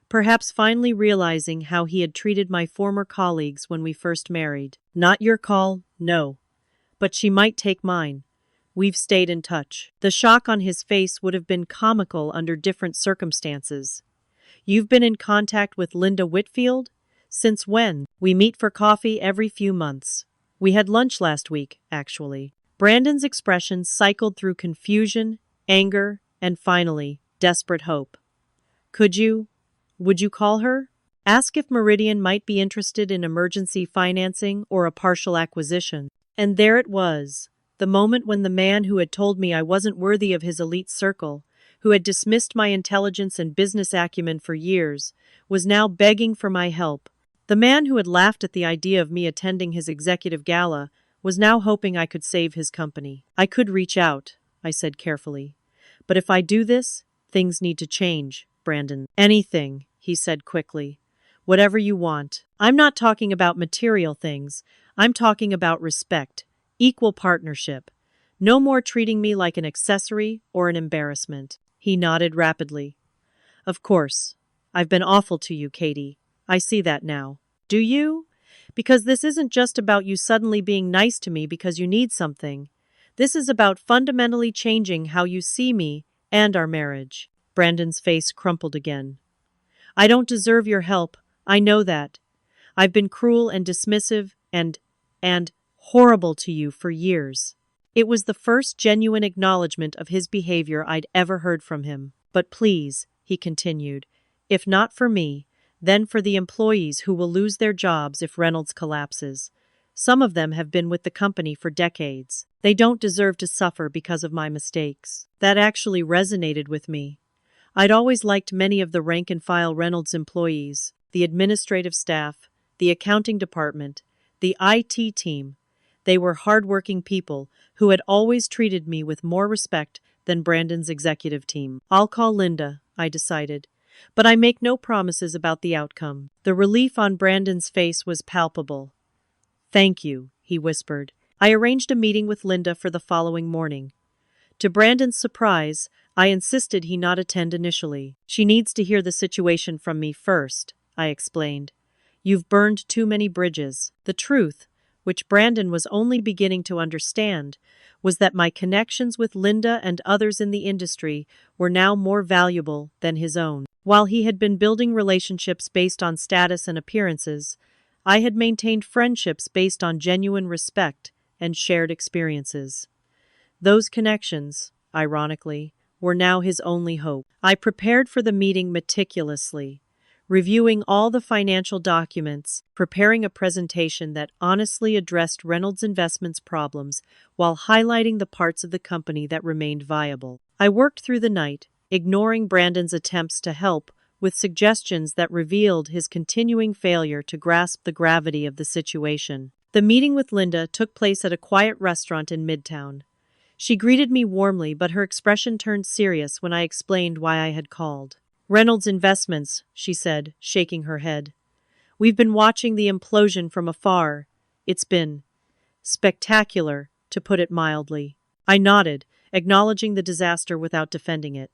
perhaps finally realizing how he had treated my former colleagues when we first married. Not your call, no. But she might take mine. We've stayed in touch. The shock on his face would have been comical under different circumstances. You've been in contact with Linda Whitfield? Since when? We meet for coffee every few months. We had lunch last week, actually. Brandon's expression cycled through confusion, anger, and finally, desperate hope. Would you call her? Ask if Meridian might be interested in emergency financing or a partial acquisition. And there it was, the moment when the man who had told me I wasn't worthy of his elite circle, who had dismissed my intelligence and business acumen for years, was now begging for my help. The man who had laughed at the idea of me attending his executive gala was now hoping I could save his company. I could reach out, I said carefully. But if I do this, things need to change, Brandon. Anything, he said quickly. Whatever you want. I'm not talking about material things. I'm talking about respect, equal partnership. No more treating me like an accessory or an embarrassment. He nodded rapidly. Of course. I've been awful to you, Katie. I see that now. Do you? Because this isn't just about you suddenly being nice to me because you need something. This is about fundamentally changing how you see me and our marriage. Brandon's face crumpled again. I don't deserve your help. I know that. I've been cruel and dismissive and horrible to you for years. It was the first genuine acknowledgement of his behavior I'd ever heard from him. But please, he continued, if not for me, then for the employees who will lose their jobs if Reynolds collapses. Some of them have been with the company for decades. They don't deserve to suffer because of my mistakes. That actually resonated with me. I'd always liked many of the rank-and-file Reynolds employees, the administrative staff, the accounting department, the IT team. They were hard-working people who had always treated me with more respect than Brandon's executive team. I'll call Linda, I decided. But I make no promises about the outcome. The relief on Brandon's face was palpable. Thank you, he whispered. I arranged a meeting with Linda for the following morning. To Brandon's surprise, I insisted he not attend initially. She needs to hear the situation from me first, I explained. You've burned too many bridges. The truth, which Brandon was only beginning to understand, was that my connections with Linda and others in the industry were now more valuable than his own. While he had been building relationships based on status and appearances, I had maintained friendships based on genuine respect and shared experiences. Those connections, ironically, were now his only hope. I prepared for the meeting meticulously, reviewing all the financial documents, preparing a presentation that honestly addressed Reynolds Investments' problems while highlighting the parts of the company that remained viable. I worked through the night, ignoring Brandon's attempts to help, with suggestions that revealed his continuing failure to grasp the gravity of the situation. The meeting with Linda took place at a quiet restaurant in Midtown. She greeted me warmly, but her expression turned serious when I explained why I had called. Reynolds Investments, she said, shaking her head. We've been watching the implosion from afar. It's been spectacular, to put it mildly. I nodded, acknowledging the disaster without defending it.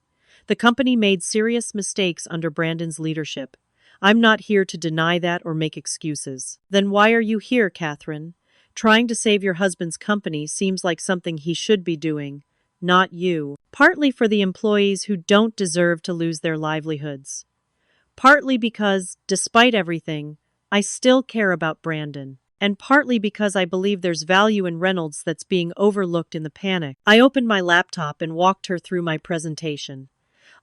The company made serious mistakes under Brandon's leadership. I'm not here to deny that or make excuses. Then why are you here, Catherine? Trying to save your husband's company seems like something he should be doing, not you. Partly for the employees who don't deserve to lose their livelihoods. Partly because, despite everything, I still care about Brandon. And partly because I believe there's value in Reynolds that's being overlooked in the panic. I opened my laptop and walked her through my presentation.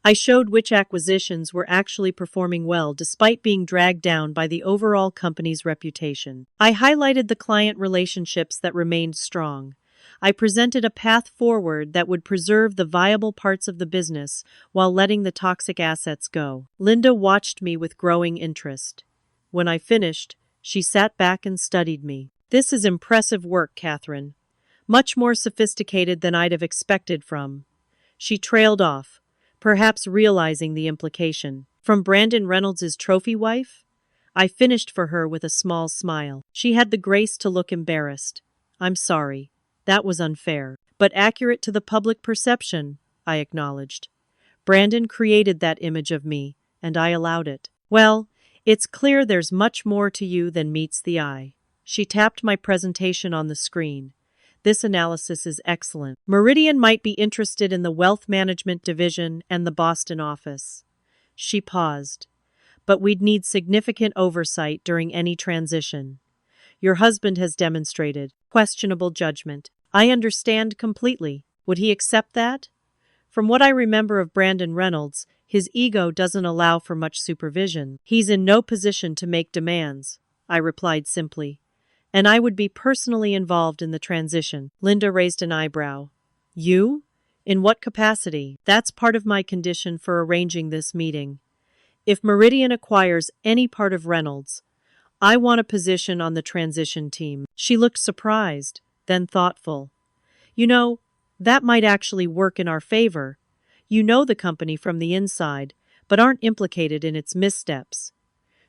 I showed which acquisitions were actually performing well despite being dragged down by the overall company's reputation. I highlighted the client relationships that remained strong. I presented a path forward that would preserve the viable parts of the business while letting the toxic assets go. Linda watched me with growing interest. When I finished, she sat back and studied me. This is impressive work, Catherine. Much more sophisticated than I'd have expected from. She trailed off, perhaps realizing the implication. From Brandon Reynolds' trophy wife? I finished for her with a small smile. She had the grace to look embarrassed. I'm sorry. That was unfair. But accurate to the public perception, I acknowledged. Brandon created that image of me, and I allowed it. Well, it's clear there's much more to you than meets the eye. She tapped my presentation on the screen. This analysis is excellent. Meridian might be interested in the wealth management division and the Boston office. She paused. But we'd need significant oversight during any transition. Your husband has demonstrated questionable judgment. I understand completely. Would he accept that? From what I remember of Brandon Reynolds, his ego doesn't allow for much supervision. He's in no position to make demands, I replied simply. And I would be personally involved in the transition. Linda raised an eyebrow. You? In what capacity? That's part of my condition for arranging this meeting. If Meridian acquires any part of Reynolds, I want a position on the transition team. She looked surprised, then thoughtful. You know, that might actually work in our favor. You know the company from the inside, but aren't implicated in its missteps.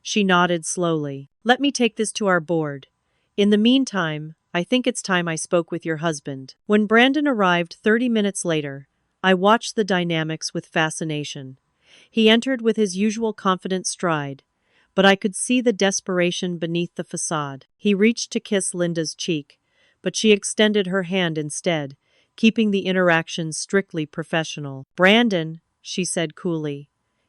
She nodded slowly. Let me take this to our board. In the meantime, I think it's time I spoke with your husband. When Brandon arrived 30 minutes later, I watched the dynamics with fascination. He entered with his usual confident stride, but I could see the desperation beneath the facade. He reached to kiss Linda's cheek, but she extended her hand instead, keeping the interaction strictly professional. Brandon, she said coolly.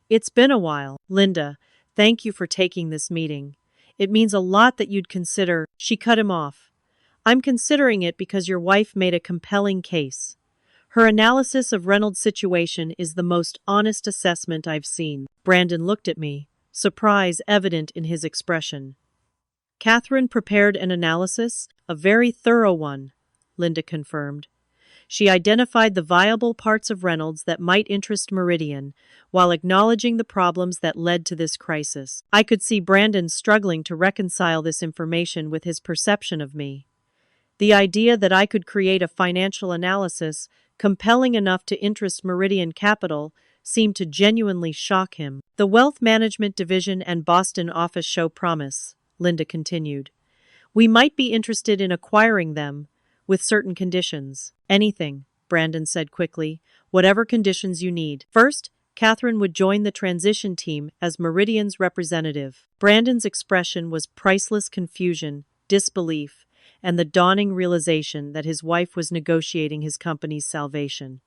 It's been a while. Linda, thank you for taking this meeting. It means a lot that you'd consider. She cut him off. I'm considering it because your wife made a compelling case. Her analysis of Reynolds' situation is the most honest assessment I've seen. Brandon looked at me, surprise evident in his expression. Catherine prepared an analysis, a very thorough one, Linda confirmed. She identified the viable parts of Reynolds that might interest Meridian, while acknowledging the problems that led to this crisis. I could see Brandon struggling to reconcile this information with his perception of me. The idea that I could create a financial analysis compelling enough to interest Meridian Capital seemed to genuinely shock him. The Wealth Management Division and Boston office show promise, Linda continued. We might be interested in acquiring them, with certain conditions. Anything, Brandon said quickly, whatever conditions you need. First, Catherine would join the transition team as Meridian's representative. Brandon's expression was priceless confusion, disbelief, and the dawning realization that his wife was negotiating his company's salvation.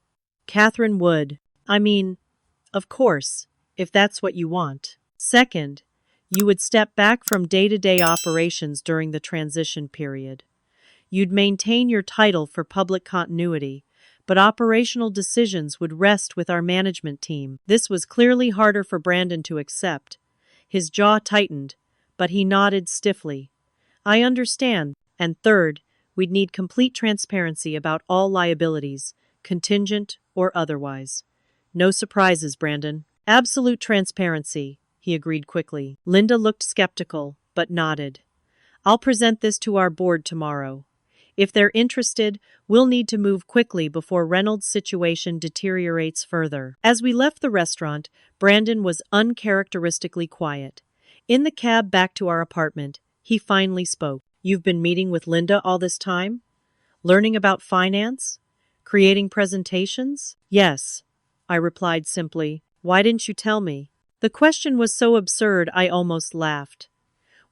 Catherine would, of course, if that's what you want. Second, you would step back from day-to-day operations during the transition period. You'd maintain your title for public continuity, but operational decisions would rest with our management team. This was clearly harder for Brandon to accept. His jaw tightened, but he nodded stiffly. I understand. And third, we'd need complete transparency about all liabilities, contingent or otherwise. No surprises, Brandon. Absolute transparency, he agreed quickly. Linda looked skeptical, but nodded. I'll present this to our board tomorrow. If they're interested, we'll need to move quickly before Reynolds' situation deteriorates further. As we left the restaurant, Brandon was uncharacteristically quiet. In the cab back to our apartment, he finally spoke. You've been meeting with Linda all this time? Learning about finance? Creating presentations? Yes, I replied simply. Why didn't you tell me? The question was so absurd I almost laughed.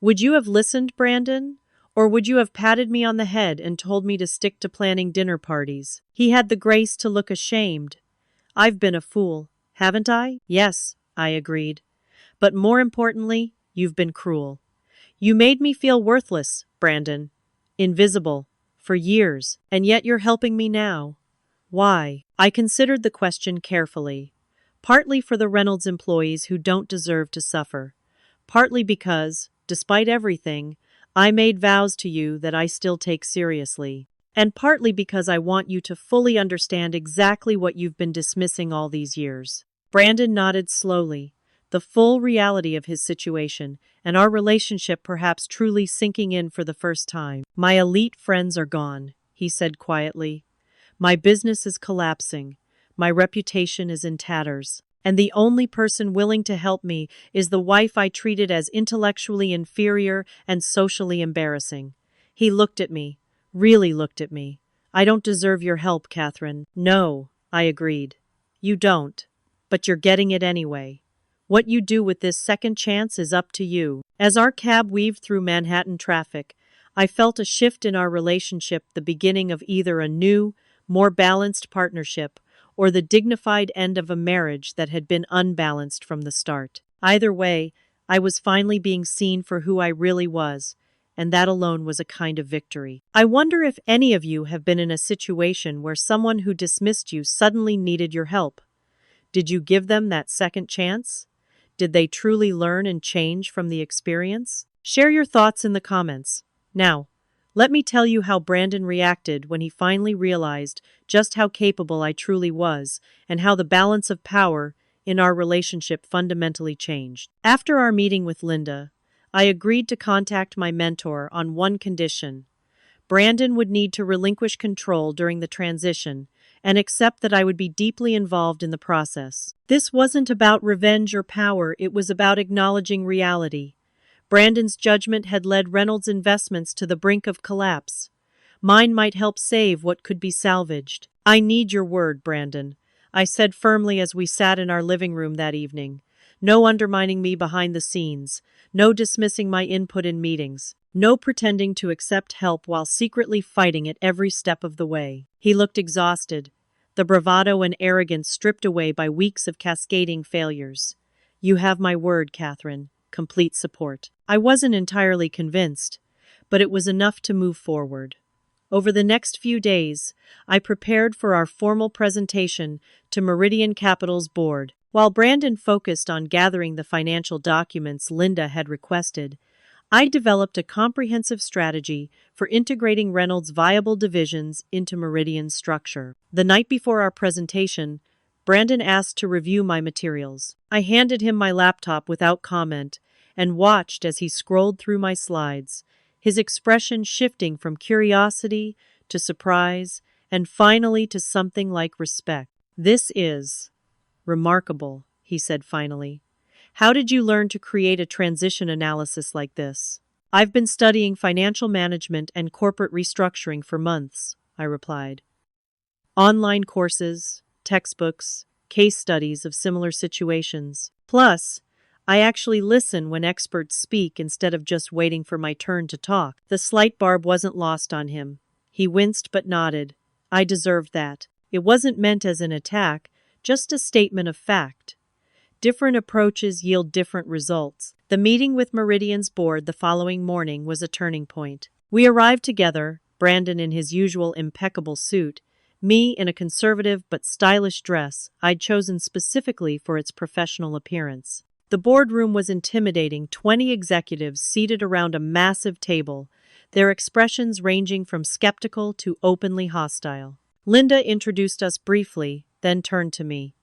Would you have listened, Brandon? Or would you have patted me on the head and told me to stick to planning dinner parties? He had the grace to look ashamed. I've been a fool, haven't I? Yes, I agreed. But more importantly, you've been cruel. You made me feel worthless, Brandon. Invisible. For years. And yet you're helping me now. Why? I considered the question carefully. Partly for the Reynolds employees who don't deserve to suffer. Partly because, despite everything, I made vows to you that I still take seriously. And partly because I want you to fully understand exactly what you've been dismissing all these years. Brandon nodded slowly, the full reality of his situation, and our relationship perhaps truly sinking in for the first time. My elite friends are gone, he said quietly. My business is collapsing. My reputation is in tatters. And the only person willing to help me is the wife I treated as intellectually inferior and socially embarrassing. He looked at me, really looked at me. I don't deserve your help, Catherine. No, I agreed. You don't. But you're getting it anyway. What you do with this second chance is up to you. As our cab weaved through Manhattan traffic, I felt a shift in our relationship, the beginning of either a new, more balanced partnership or the dignified end of a marriage that had been unbalanced from the start. Either way, I was finally being seen for who I really was, and that alone was a kind of victory. I wonder if any of you have been in a situation where someone who dismissed you suddenly needed your help. Did you give them that second chance? Did they truly learn and change from the experience? Share your thoughts in the comments. Now, let me tell you how Brandon reacted when he finally realized just how capable I truly was and how the balance of power in our relationship fundamentally changed. After our meeting with Linda, I agreed to contact my mentor on one condition. Brandon would need to relinquish control during the transition and accept that I would be deeply involved in the process. This wasn't about revenge or power, it was about acknowledging reality. Brandon's judgment had led Reynolds' investments to the brink of collapse. Mine might help save what could be salvaged. I need your word, Brandon, I said firmly as we sat in our living room that evening. No undermining me behind the scenes. No dismissing my input in meetings. No pretending to accept help while secretly fighting it every step of the way. He looked exhausted, the bravado and arrogance stripped away by weeks of cascading failures. You have my word, Catherine. Complete support. I wasn't entirely convinced, but it was enough to move forward. Over the next few days, I prepared for our formal presentation to Meridian Capital's board. While Brandon focused on gathering the financial documents Linda had requested, I developed a comprehensive strategy for integrating Reynolds' viable divisions into Meridian's structure. The night before our presentation, Brandon asked to review my materials. I handed him my laptop without comment and watched as he scrolled through my slides, his expression shifting from curiosity to surprise and finally to something like respect. This is Remarkable, he said finally. How did you learn to create a transition analysis like this? I've been studying financial management and corporate restructuring for months, I replied. Online courses, textbooks, case studies of similar situations. Plus, I actually listen when experts speak instead of just waiting for my turn to talk. The slight barb wasn't lost on him. He winced but nodded. I deserved that. It wasn't meant as an attack, just a statement of fact. Different approaches yield different results. The meeting with Meridian's board the following morning was a turning point. We arrived together, Brandon in his usual impeccable suit, me in a conservative but stylish dress I'd chosen specifically for its professional appearance. The boardroom was intimidating, 20 executives seated around a massive table, their expressions ranging from skeptical to openly hostile. Linda introduced us briefly, then turned to me.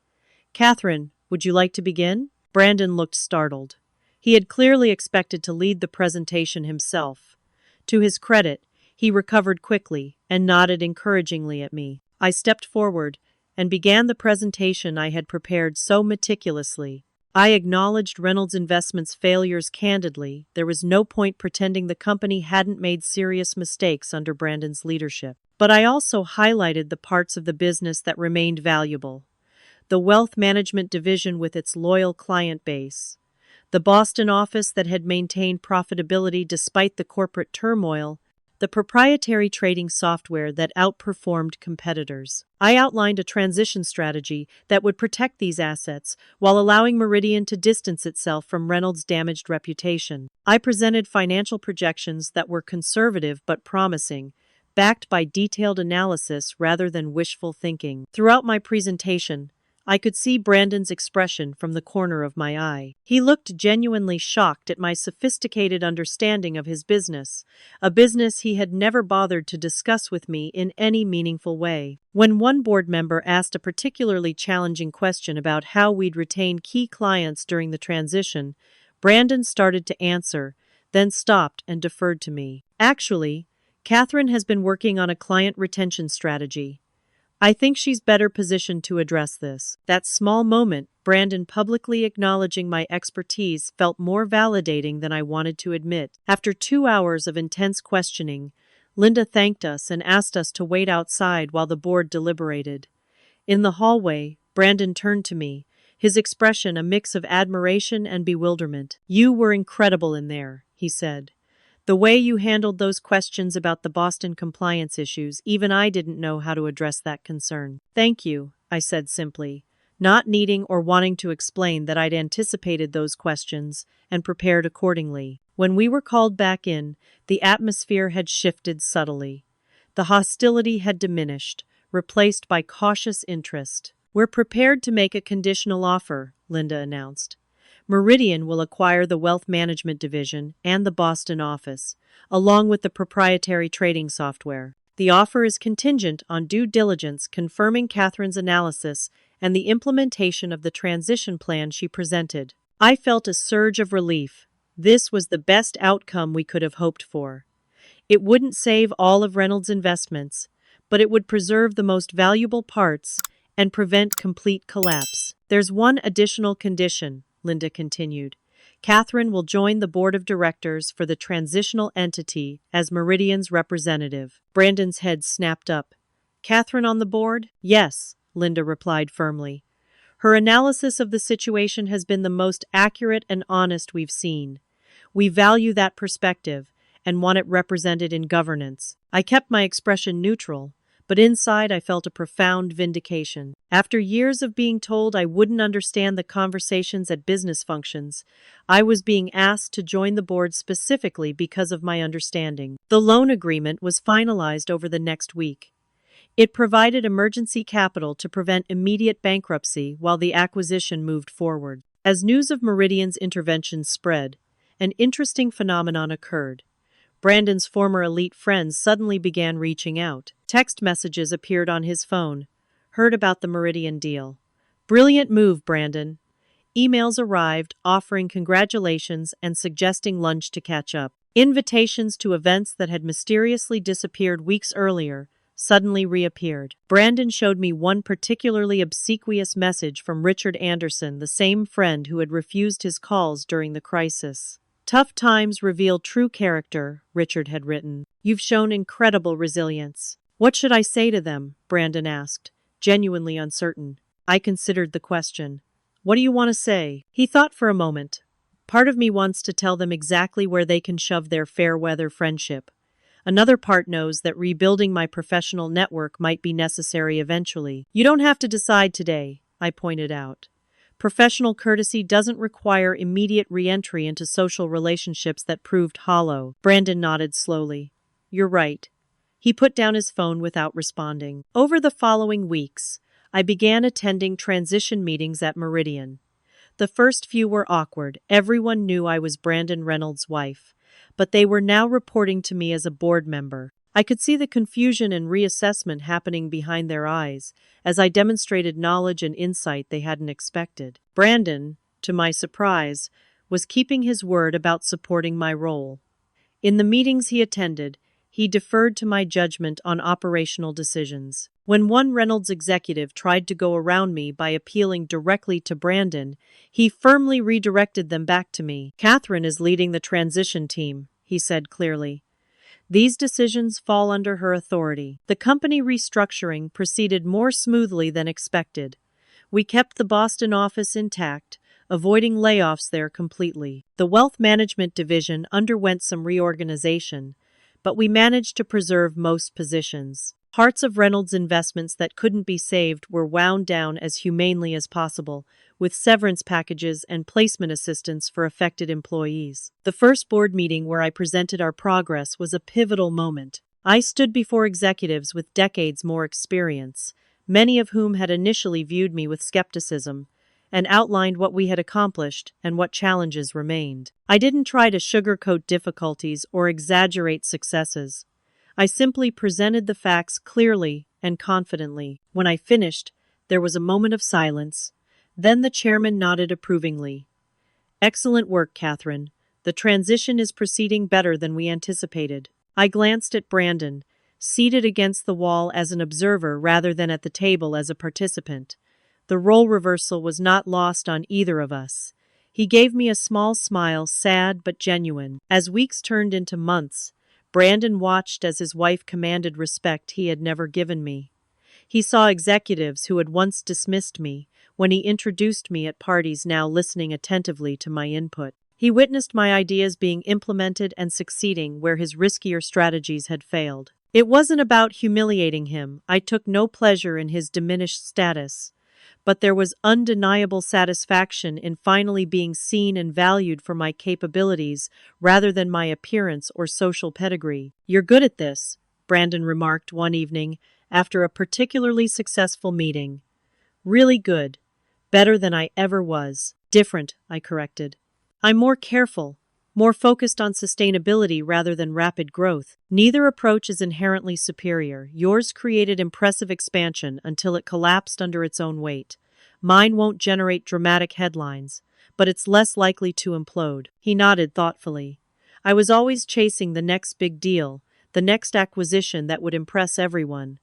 Catherine, would you like to begin? Brandon looked startled. He had clearly expected to lead the presentation himself. To his credit, he recovered quickly and nodded encouragingly at me. I stepped forward and began the presentation I had prepared so meticulously. I acknowledged Reynolds Investments' failures candidly. There was no point pretending the company hadn't made serious mistakes under Brandon's leadership. But I also highlighted the parts of the business that remained valuable. The wealth management division with its loyal client base, the Boston office that had maintained profitability despite the corporate turmoil, the proprietary trading software that outperformed competitors. I outlined a transition strategy that would protect these assets while allowing Meridian to distance itself from Reynolds' damaged reputation. I presented financial projections that were conservative but promising, backed by detailed analysis rather than wishful thinking. Throughout my presentation, I could see Brandon's expression from the corner of my eye. He looked genuinely shocked at my sophisticated understanding of his business, a business he had never bothered to discuss with me in any meaningful way. When one board member asked a particularly challenging question about how we'd retain key clients during the transition, Brandon started to answer, then stopped and deferred to me. Actually, Catherine has been working on a client retention strategy. I think she's better positioned to address this. That small moment, Brandon publicly acknowledging my expertise, felt more validating than I wanted to admit. After 2 hours of intense questioning, Linda thanked us and asked us to wait outside while the board deliberated. In the hallway, Brandon turned to me, his expression a mix of admiration and bewilderment. "You were incredible in there," he said. "The way you handled those questions about the Boston compliance issues, even I didn't know how to address that concern." "Thank you," I said simply, not needing or wanting to explain that I'd anticipated those questions and prepared accordingly. When we were called back in, the atmosphere had shifted subtly. The hostility had diminished, replaced by cautious interest. "We're prepared to make a conditional offer," Linda announced. "Meridian will acquire the wealth management division and the Boston office, along with the proprietary trading software. The offer is contingent on due diligence confirming Catherine's analysis and the implementation of the transition plan she presented." I felt a surge of relief. This was the best outcome we could have hoped for. It wouldn't save all of Reynolds' investments, but it would preserve the most valuable parts and prevent complete collapse. "There's one additional condition," Linda continued. "Catherine will join the board of directors for the transitional entity as Meridian's representative." Brandon's head snapped up. "Catherine on the board?" "Yes," Linda replied firmly. "Her analysis of the situation has been the most accurate and honest we've seen. We value that perspective and want it represented in governance." I kept my expression neutral, but inside I felt a profound vindication. After years of being told I wouldn't understand the conversations at business functions, I was being asked to join the board specifically because of my understanding. The loan agreement was finalized over the next week. It provided emergency capital to prevent immediate bankruptcy while the acquisition moved forward. As news of Meridian's intervention spread, an interesting phenomenon occurred. Brandon's former elite friends suddenly began reaching out. Text messages appeared on his phone. "Heard about the Meridian deal. Brilliant move, Brandon." Emails arrived offering congratulations and suggesting lunch to catch up. Invitations to events that had mysteriously disappeared weeks earlier suddenly reappeared. Brandon showed me one particularly obsequious message from Richard Anderson, the same friend who had refused his calls during the crisis. "Tough times reveal true character," Richard had written. "You've shown incredible resilience." "What should I say to them?" Brandon asked, genuinely uncertain. I considered the question. "What do you want to say?" He thought for a moment. "Part of me wants to tell them exactly where they can shove their fair-weather friendship. Another part knows that rebuilding my professional network might be necessary eventually." "You don't have to decide today," I pointed out. "Professional courtesy doesn't require immediate re-entry into social relationships that proved hollow." Brandon nodded slowly. "You're right." He put down his phone without responding. Over the following weeks, I began attending transition meetings at Meridian. The first few were awkward. Everyone knew I was Brandon Reynolds' wife, but they were now reporting to me as a board member. I could see the confusion and reassessment happening behind their eyes as I demonstrated knowledge and insight they hadn't expected. Brandon, to my surprise, was keeping his word about supporting my role. In the meetings he attended, he deferred to my judgment on operational decisions. When one Reynolds executive tried to go around me by appealing directly to Brandon, he firmly redirected them back to me. "Catherine is leading the transition team," he said clearly. "These decisions fall under her authority." The company restructuring proceeded more smoothly than expected. We kept the Boston office intact, avoiding layoffs there completely. The wealth management division underwent some reorganization, but we managed to preserve most positions. Parts of Reynolds' investments that couldn't be saved were wound down as humanely as possible, with severance packages and placement assistance for affected employees. The first board meeting where I presented our progress was a pivotal moment. I stood before executives with decades more experience, many of whom had initially viewed me with skepticism, and outlined what we had accomplished and what challenges remained. I didn't try to sugarcoat difficulties or exaggerate successes. I simply presented the facts clearly and confidently. When I finished, there was a moment of silence. Then the chairman nodded approvingly. "Excellent work, Catherine. The transition is proceeding better than we anticipated." I glanced at Brandon, seated against the wall as an observer rather than at the table as a participant. The role reversal was not lost on either of us. He gave me a small smile, sad but genuine. As weeks turned into months, Brandon watched as his wife commanded respect he had never given me. He saw executives who had once dismissed me, when he introduced me at parties now listening attentively to my input. He witnessed my ideas being implemented and succeeding where his riskier strategies had failed. It wasn't about humiliating him. I took no pleasure in his diminished status. But there was undeniable satisfaction in finally being seen and valued for my capabilities rather than my appearance or social pedigree. "You're good at this," Brandon remarked one evening after a particularly successful meeting. "Really good. Better than I ever was." "Different," I corrected. "I'm more careful, more focused on sustainability rather than rapid growth." "Neither approach is inherently superior. Yours created impressive expansion until it collapsed under its own weight. Mine won't generate dramatic headlines, but it's less likely to implode." He nodded thoughtfully. "I was always chasing the next big deal, the next acquisition that would impress everyone.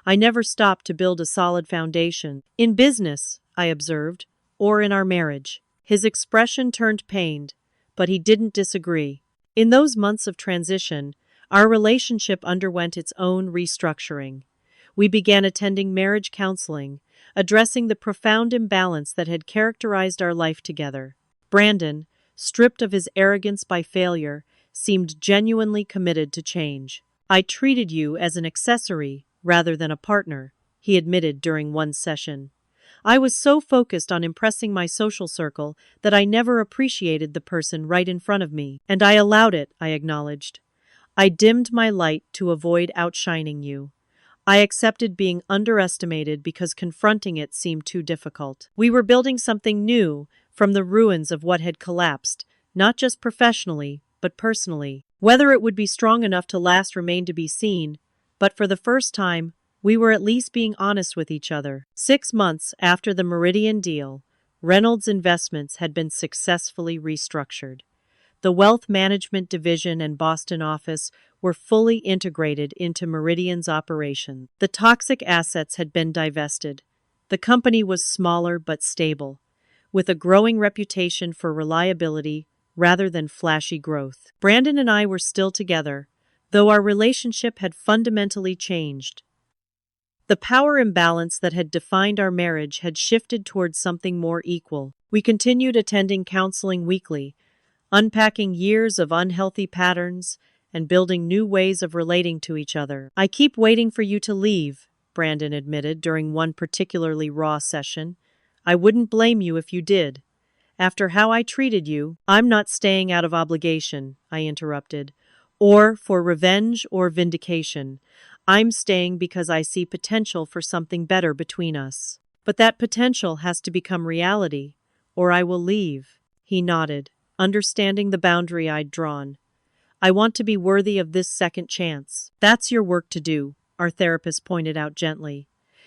I never stopped to build a solid foundation." "In business," I observed, "or in our marriage." His expression turned pained, but he didn't disagree. In those months of transition, our relationship underwent its own restructuring. We began attending marriage counseling, addressing the profound imbalance that had characterized our life together. Brandon, stripped of his arrogance by failure, seemed genuinely committed to change. "I treated you as an accessory rather than a partner," he admitted during one session. "I was so focused on impressing my social circle that I never appreciated the person right in front of me. And I allowed it," I acknowledged. "I dimmed my light to avoid outshining you. I accepted being underestimated because confronting it seemed too difficult." We were building something new from the ruins of what had collapsed, not just professionally, but personally. Whether it would be strong enough to last remained to be seen, but for the first time, we were at least being honest with each other. 6 months after the Meridian deal, Reynolds Investments had been successfully restructured. The wealth management division and Boston office were fully integrated into Meridian's operation. The toxic assets had been divested. The company was smaller but stable, with a growing reputation for reliability rather than flashy growth. Brandon and I were still together, though our relationship had fundamentally changed. The power imbalance that had defined our marriage had shifted towards something more equal. We continued attending counseling weekly, unpacking years of unhealthy patterns and building new ways of relating to each other. "I keep waiting for you to leave," Brandon admitted during one particularly raw session. "I wouldn't blame you if you did. After how I treated you." "I'm not staying out of obligation," I interrupted, "or for revenge or vindication. I'm staying because I see potential for something better between us. But that potential has to become reality, or I will leave." He nodded, understanding the boundary I'd drawn. "I want to be worthy of this second chance." "That's your work to do," our therapist pointed out gently.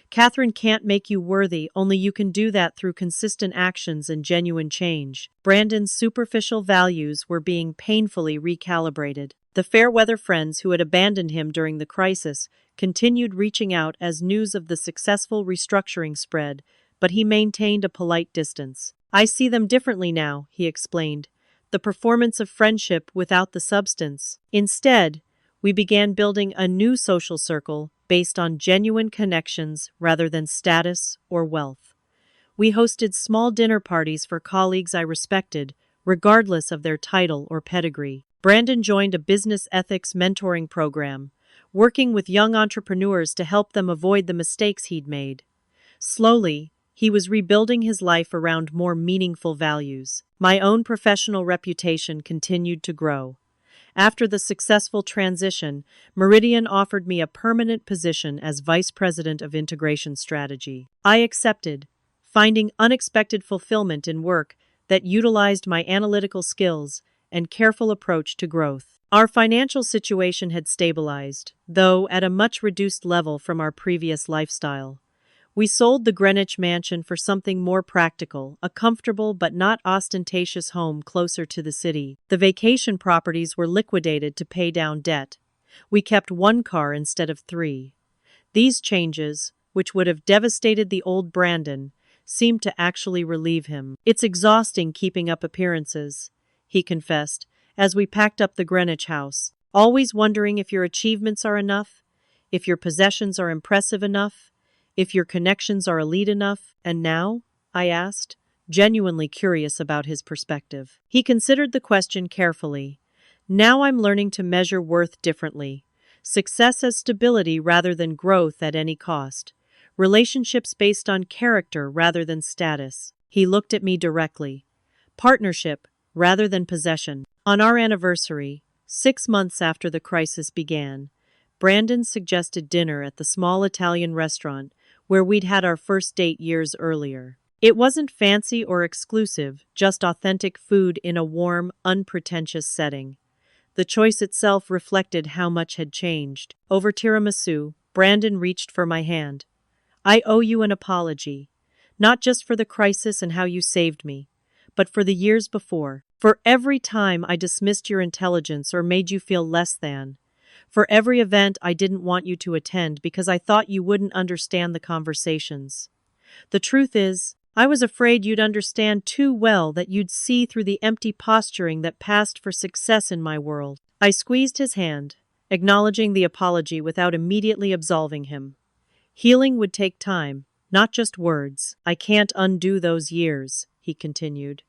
"Catherine can't make you worthy, only you can do that through consistent actions and genuine change." Brandon's superficial values were being painfully recalibrated. The fair-weather friends who had abandoned him during the crisis continued reaching out as news of the successful restructuring spread, but he maintained a polite distance. "I see them differently now," he explained. "The performance of friendship without the substance." Instead, we began building a new social circle based on genuine connections rather than status or wealth. We hosted small dinner parties for colleagues I respected, regardless of their title or pedigree. Brandon joined a business ethics mentoring program, working with young entrepreneurs to help them avoid the mistakes he'd made. Slowly, he was rebuilding his life around more meaningful values. My own professional reputation continued to grow. After the successful transition, Meridian offered me a permanent position as Vice President of Integration Strategy. I accepted, finding unexpected fulfillment in work that utilized my analytical skills and careful approach to growth. Our financial situation had stabilized, though at a much reduced level from our previous lifestyle. We sold the Greenwich mansion for something more practical, a comfortable but not ostentatious home closer to the city. The vacation properties were liquidated to pay down debt. We kept one car instead of 3. These changes, which would have devastated the old Brandon, seemed to actually relieve him. "It's exhausting keeping up appearances," he confessed, as we packed up the Greenwich house. "Always wondering if your achievements are enough, if your possessions are impressive enough, if your connections are elite enough." "And now?" I asked, genuinely curious about his perspective. He considered the question carefully. "Now I'm learning to measure worth differently. Success as stability rather than growth at any cost. Relationships based on character rather than status." He looked at me directly. "Partnership rather than possession." On our anniversary, 6 months after the crisis began, Brandon suggested dinner at the small Italian restaurant where we'd had our first date years earlier. It wasn't fancy or exclusive, just authentic food in a warm, unpretentious setting. The choice itself reflected how much had changed. Over tiramisu, Brandon reached for my hand. "I owe you an apology, not just for the crisis and how you saved me, but for the years before. For every time I dismissed your intelligence or made you feel less than. For every event I didn't want you to attend because I thought you wouldn't understand the conversations. The truth is, I was afraid you'd understand too well, that you'd see through the empty posturing that passed for success in my world." I squeezed his hand, acknowledging the apology without immediately absolving him. "Healing would take time, not just words. I can't undo those years," he continued.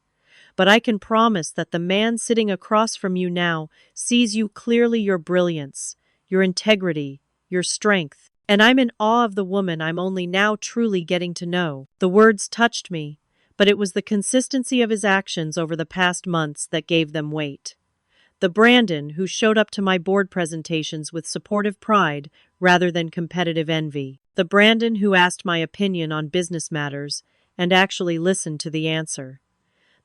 "But I can promise that the man sitting across from you now sees you clearly, your brilliance, your integrity, your strength. And I'm in awe of the woman I'm only now truly getting to know." The words touched me, but it was the consistency of his actions over the past months that gave them weight. The Brandon who showed up to my board presentations with supportive pride rather than competitive envy. The Brandon who asked my opinion on business matters and actually listened to the answer.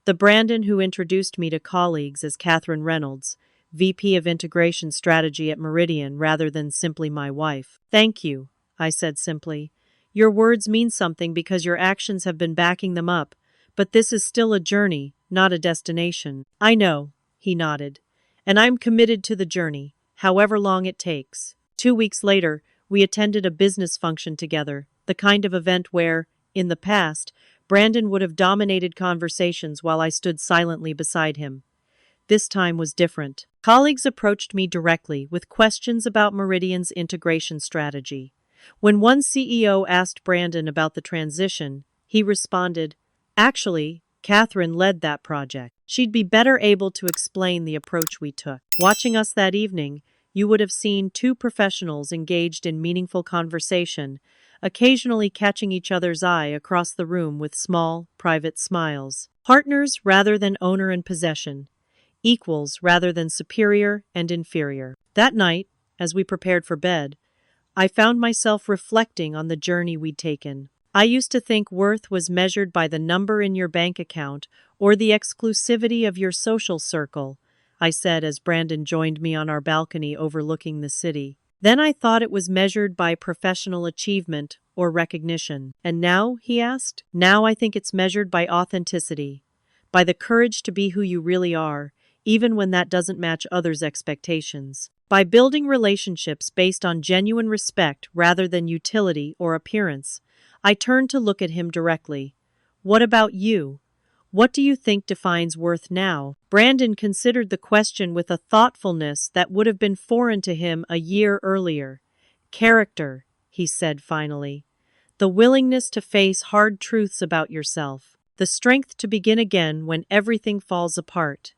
The Brandon who introduced me to colleagues as Catherine Reynolds, VP of Integration Strategy at Meridian rather than simply my wife. "Thank you," I said simply. "Your words mean something because your actions have been backing them up, but this is still a journey, not a destination." "I know," he nodded, "and I'm committed to the journey, however long it takes. 2 weeks later, we attended a business function together, the kind of event where, in the past, Brandon would have dominated conversations while I stood silently beside him. This time was different. Colleagues approached me directly with questions about Meridian's integration strategy. When one CEO asked Brandon about the transition, he responded, "Actually, Catherine led that project. She'd be better able to explain the approach we took." Watching us that evening, you would have seen two professionals engaged in meaningful conversation, occasionally catching each other's eye across the room with small, private smiles. Partners rather than owner and possession. Equals rather than superior and inferior. That night, as we prepared for bed, I found myself reflecting on the journey we'd taken. I used to think worth was measured by the number in your bank account or the exclusivity of your social circle, I said as Brandon joined me on our balcony overlooking the city. Then I thought it was measured by professional achievement or recognition. And now, he asked? Now I think it's measured by authenticity, by the courage to be who you really are, even when that doesn't match others' expectations. By building relationships based on genuine respect rather than utility or appearance, I turned to look at him directly. What about you? What do you think defines worth now? Brandon considered the question with a thoughtfulness that would have been foreign to him a year earlier. Character, he said finally. The willingness to face hard truths about yourself. The strength to begin again when everything falls apart.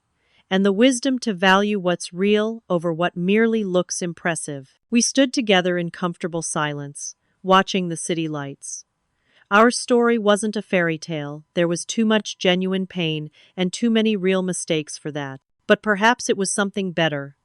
And the wisdom to value what's real over what merely looks impressive. We stood together in comfortable silence, watching the city lights. Our story wasn't a fairy tale. There was too much genuine pain and too many real mistakes for that. But perhaps it was something better.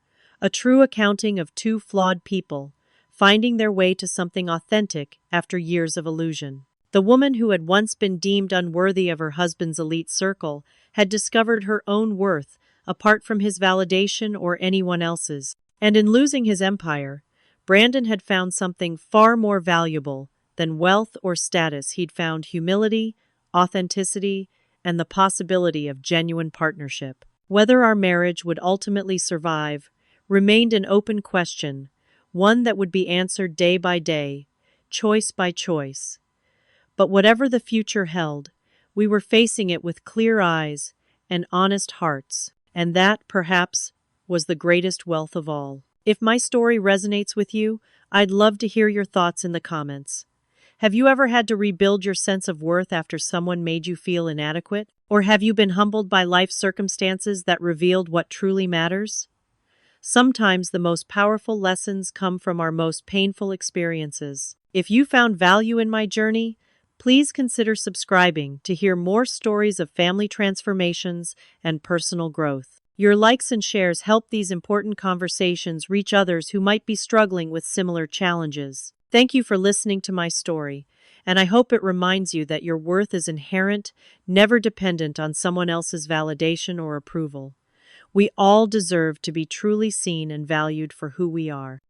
A true accounting of two flawed people, finding their way to something authentic after years of illusion. The woman who had once been deemed unworthy of her husband's elite circle had discovered her own worth apart from his validation or anyone else's. And in losing his empire, Brandon had found something far more valuable than wealth or status. He'd found humility, authenticity, and the possibility of genuine partnership. Whether our marriage would ultimately survive remained an open question, one that would be answered day by day, choice by choice. But whatever the future held, we were facing it with clear eyes and honest hearts. And that, perhaps, was the greatest wealth of all. If my story resonates with you, I'd love to hear your thoughts in the comments. Have you ever had to rebuild your sense of worth after someone made you feel inadequate? Or have you been humbled by life circumstances that revealed what truly matters? Sometimes the most powerful lessons come from our most painful experiences. If you found value in my journey, please consider subscribing to hear more stories of family transformations and personal growth. Your likes and shares help these important conversations reach others who might be struggling with similar challenges. Thank you for listening to my story, and I hope it reminds you that your worth is inherent, never dependent on someone else's validation or approval. We all deserve to be truly seen and valued for who we are.